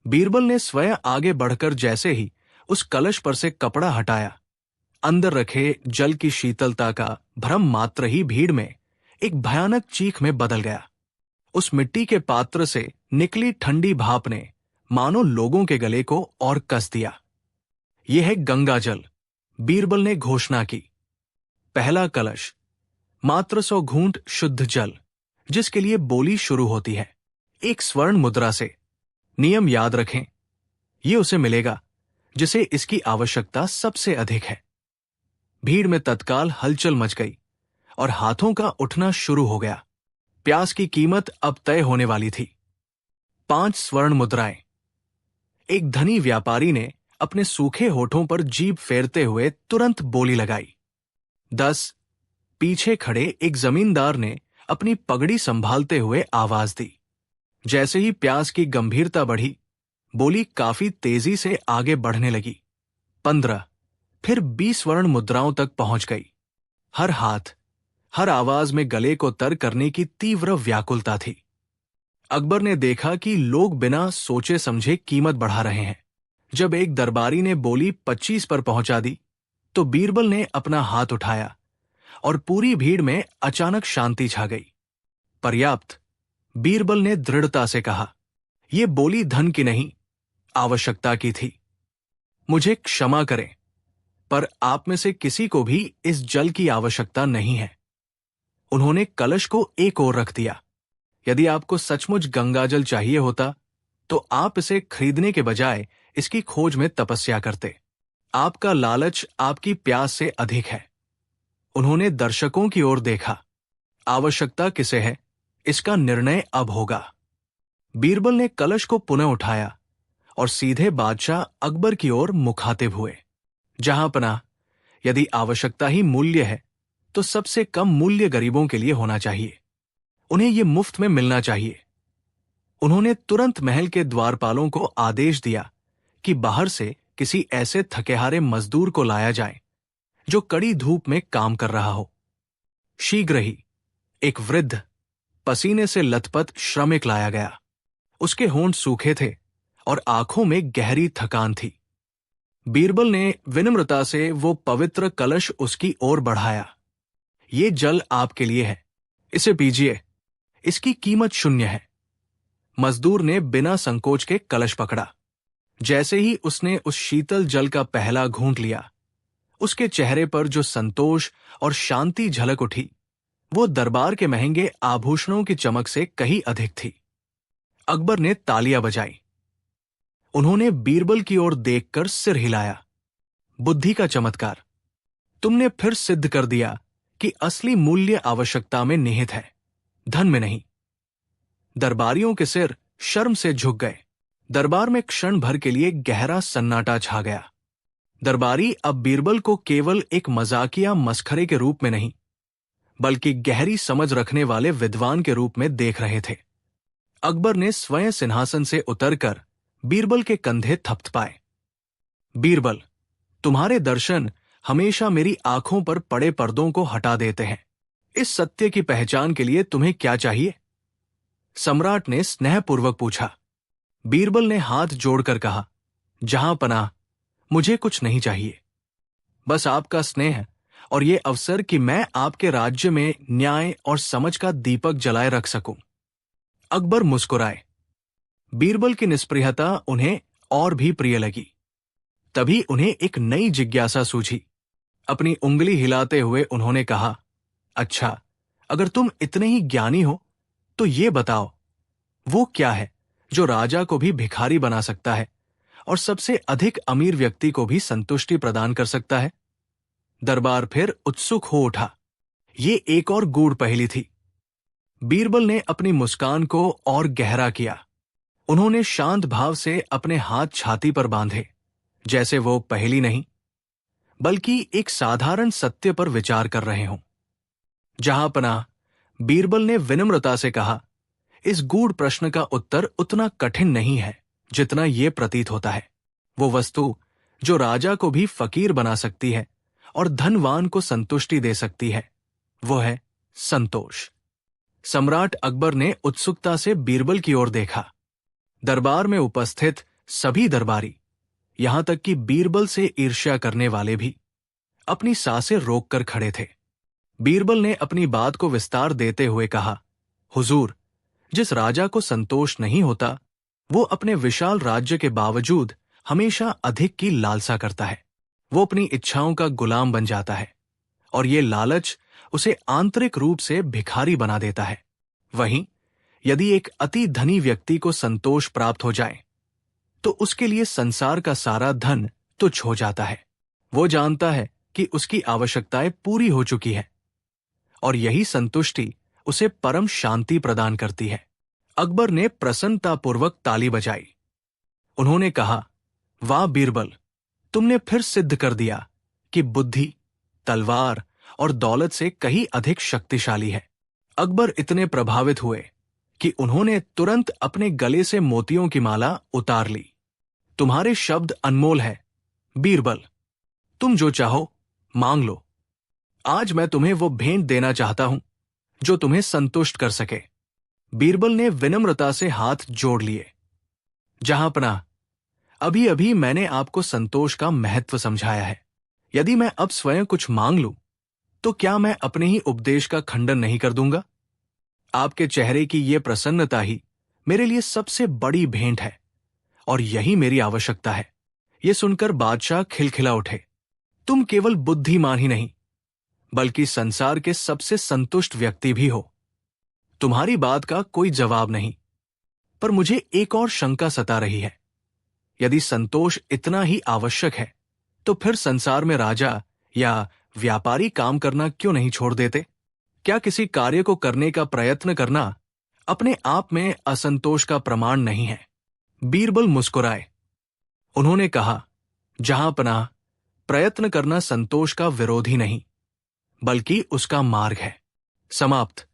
बीरबल ने स्वयं आगे बढ़कर जैसे ही उस कलश पर से कपड़ा हटाया, अंदर रखे जल की शीतलता का भ्रम मात्र ही भीड़ में एक भयानक चीख में बदल गया। उस मिट्टी के पात्र से निकली ठंडी भाप ने मानो लोगों के गले को और कस दिया। यह है गंगा जल, बीरबल ने घोषणा की। पहला कलश, मात्र 100 घूंट शुद्ध जल, जिसके लिए बोली शुरू होती है एक स्वर्ण मुद्रा से। नियम याद रखें, ये उसे मिलेगा जिसे इसकी आवश्यकता सबसे अधिक है। भीड़ में तत्काल हलचल मच गई और हाथों का उठना शुरू हो गया। प्याज की कीमत अब तय होने वाली थी। 5 स्वर्ण मुद्राएं। एक धनी व्यापारी ने अपने सूखे होठों पर जीभ फेरते हुए तुरंत बोली लगाई। 10। पीछे खड़े एक जमींदार ने अपनी पगड़ी संभालते हुए आवाज दी। जैसे ही प्याज की गंभीरता बढ़ी, बोली काफी तेजी से आगे बढ़ने लगी। 15। फिर 20 स्वर्ण मुद्राओं तक पहुंच गई। हर हाथ, हर आवाज में गले को तर करने की तीव्र व्याकुलता थी। अकबर ने देखा कि लोग बिना सोचे समझे कीमत बढ़ा रहे हैं। जब एक दरबारी ने बोली 25 पर पहुंचा दी, तो बीरबल ने अपना हाथ उठाया और पूरी भीड़ में अचानक शांति छा गई। पर्याप्त, बीरबल ने दृढ़ता से कहा। यह बोली धन की नहीं, आवश्यकता की थी। मुझे क्षमा करें, पर आप में से किसी को भी इस जल की आवश्यकता नहीं है। उन्होंने कलश को एक ओर रख दिया। यदि आपको सचमुच गंगाजल चाहिए होता, तो आप इसे खरीदने के बजाय इसकी खोज में तपस्या करते। आपका लालच आपकी प्यास से अधिक है। उन्होंने दर्शकों की ओर देखा। आवश्यकता किसे है, इसका निर्णय अब होगा। बीरबल ने कलश को पुनः उठाया और सीधे बादशाह अकबर की ओर मुखातिब हुए। जहां पनाह, यदि आवश्यकता ही मूल्य है, तो सबसे कम मूल्य गरीबों के लिए होना चाहिए। उन्हें यह मुफ्त में मिलना चाहिए। उन्होंने तुरंत महल के द्वारपालों को आदेश दिया कि बाहर से किसी ऐसे थकेहारे मजदूर को लाया जाए जो कड़ी धूप में काम कर रहा हो। शीघ्र ही एक वृद्ध, पसीने से लथपथ श्रमिक लाया गया। उसके होंठ सूखे थे और आंखों में गहरी थकान थी। बीरबल ने विनम्रता से वो पवित्र कलश उसकी ओर बढ़ाया। ये जल आपके लिए है, इसे पीजिए, इसकी कीमत 0 है। मजदूर ने बिना संकोच के कलश पकड़ा। जैसे ही उसने उस शीतल जल का पहला घूंट लिया, उसके चेहरे पर जो संतोष और शांति झलक उठी, वो दरबार के महंगे आभूषणों की चमक से कहीं अधिक थी। अकबर ने तालियां बजाई। उन्होंने बीरबल की ओर देखकर सिर हिलाया। बुद्धि का चमत्कार, तुमने फिर सिद्ध कर दिया कि असली मूल्य आवश्यकता में निहित है, धन में नहीं। दरबारियों के सिर शर्म से झुक गए। दरबार में क्षण भर के लिए गहरा सन्नाटा छा गया। दरबारी अब बीरबल को केवल एक मजाकिया मस्खरे के रूप में नहीं, बल्कि गहरी समझ रखने वाले विद्वान के रूप में देख रहे थे। अकबर ने स्वयं सिंहासन से उतरकर बीरबल के कंधे थपथपाए। बीरबल, तुम्हारे दर्शन हमेशा मेरी आंखों पर पड़े पर्दों को हटा देते हैं। इस सत्य की पहचान के लिए तुम्हें क्या चाहिए? सम्राट ने स्नेहपूर्वक पूछा। बीरबल ने हाथ जोड़कर कहा, जहां पनाह, मुझे कुछ नहीं चाहिए। बस आपका स्नेह और ये अवसर कि मैं आपके राज्य में न्याय और समझ का दीपक जलाए रख सकूं। अकबर मुस्कुराए। बीरबल की निष्प्रियता उन्हें और भी प्रिय लगी। तभी उन्हें एक नई जिज्ञासा सूझी। अपनी उंगली हिलाते हुए उन्होंने कहा, अच्छा, अगर तुम इतने ही ज्ञानी हो तो ये बताओ, वो क्या है जो राजा को भी भिखारी बना सकता है और सबसे अधिक अमीर व्यक्ति को भी संतुष्टि प्रदान कर सकता है? दरबार फिर उत्सुक हो उठा। ये एक और गूढ़ पहेली थी। बीरबल ने अपनी मुस्कान को और गहरा किया। उन्होंने शांत भाव से अपने हाथ छाती पर बांधे, जैसे वो पहेली नहीं बल्कि एक साधारण सत्य पर विचार कर रहे हों। जहांपनाह, बीरबल ने विनम्रता से कहा, इस गूढ़ प्रश्न का उत्तर उतना कठिन नहीं है जितना ये प्रतीत होता है। वो वस्तु जो राजा को भी फकीर बना सकती है और धनवान को संतुष्टि दे सकती है, वो है संतोष। सम्राट अकबर ने उत्सुकता से बीरबल की ओर देखा। दरबार में उपस्थित सभी दरबारी, यहां तक कि बीरबल से ईर्ष्या करने वाले भी, अपनी सांसें रोककर खड़े थे। बीरबल ने अपनी बात को विस्तार देते हुए कहा, हुजूर, जिस राजा को संतोष नहीं होता, वो अपने विशाल राज्य के बावजूद हमेशा अधिक की लालसा करता है। वो अपनी इच्छाओं का गुलाम बन जाता है और ये लालच उसे आंतरिक रूप से भिखारी बना देता है। वहीं यदि एक अति धनी व्यक्ति को संतोष प्राप्त हो जाए तो उसके लिए संसार का सारा धन तुच्छ हो जाता है। वो जानता है कि उसकी आवश्यकताएं पूरी हो चुकी है और यही संतुष्टि उसे परम शांति प्रदान करती है। अकबर ने प्रसन्नतापूर्वक ताली बजाई। उन्होंने कहा, वाह बीरबल, तुमने फिर सिद्ध कर दिया कि बुद्धि तलवार और दौलत से कहीं अधिक शक्तिशाली है। अकबर इतने प्रभावित हुए कि उन्होंने तुरंत अपने गले से मोतियों की माला उतार ली। तुम्हारे शब्द अनमोल है बीरबल, तुम जो चाहो मांग लो। आज मैं तुम्हें वो भेंट देना चाहता हूं जो तुम्हें संतुष्ट कर सके। बीरबल ने विनम्रता से हाथ जोड़ लिए। जहांपनाह, अभी अभी मैंने आपको संतोष का महत्व समझाया है। यदि मैं अब स्वयं कुछ मांग लूं तो क्या मैं अपने ही उपदेश का खंडन नहीं कर दूंगा? आपके चेहरे की ये प्रसन्नता ही मेरे लिए सबसे बड़ी भेंट है और यही मेरी आवश्यकता है। ये सुनकर बादशाह खिलखिला उठे। तुम केवल बुद्धिमान ही नहीं बल्कि संसार के सबसे संतुष्ट व्यक्ति भी हो। तुम्हारी बात का कोई जवाब नहीं, पर मुझे एक और शंका सता रही है। यदि संतोष इतना ही आवश्यक है तो फिर संसार में राजा या व्यापारी काम करना क्यों नहीं छोड़ देते? क्या किसी कार्य को करने का प्रयत्न करना अपने आप में असंतोष का प्रमाण नहीं है? बीरबल मुस्कुराए। उन्होंने कहा, जहांपनाह, प्रयत्न करना संतोष का विरोधी नहीं बल्कि उसका मार्ग है। समाप्त।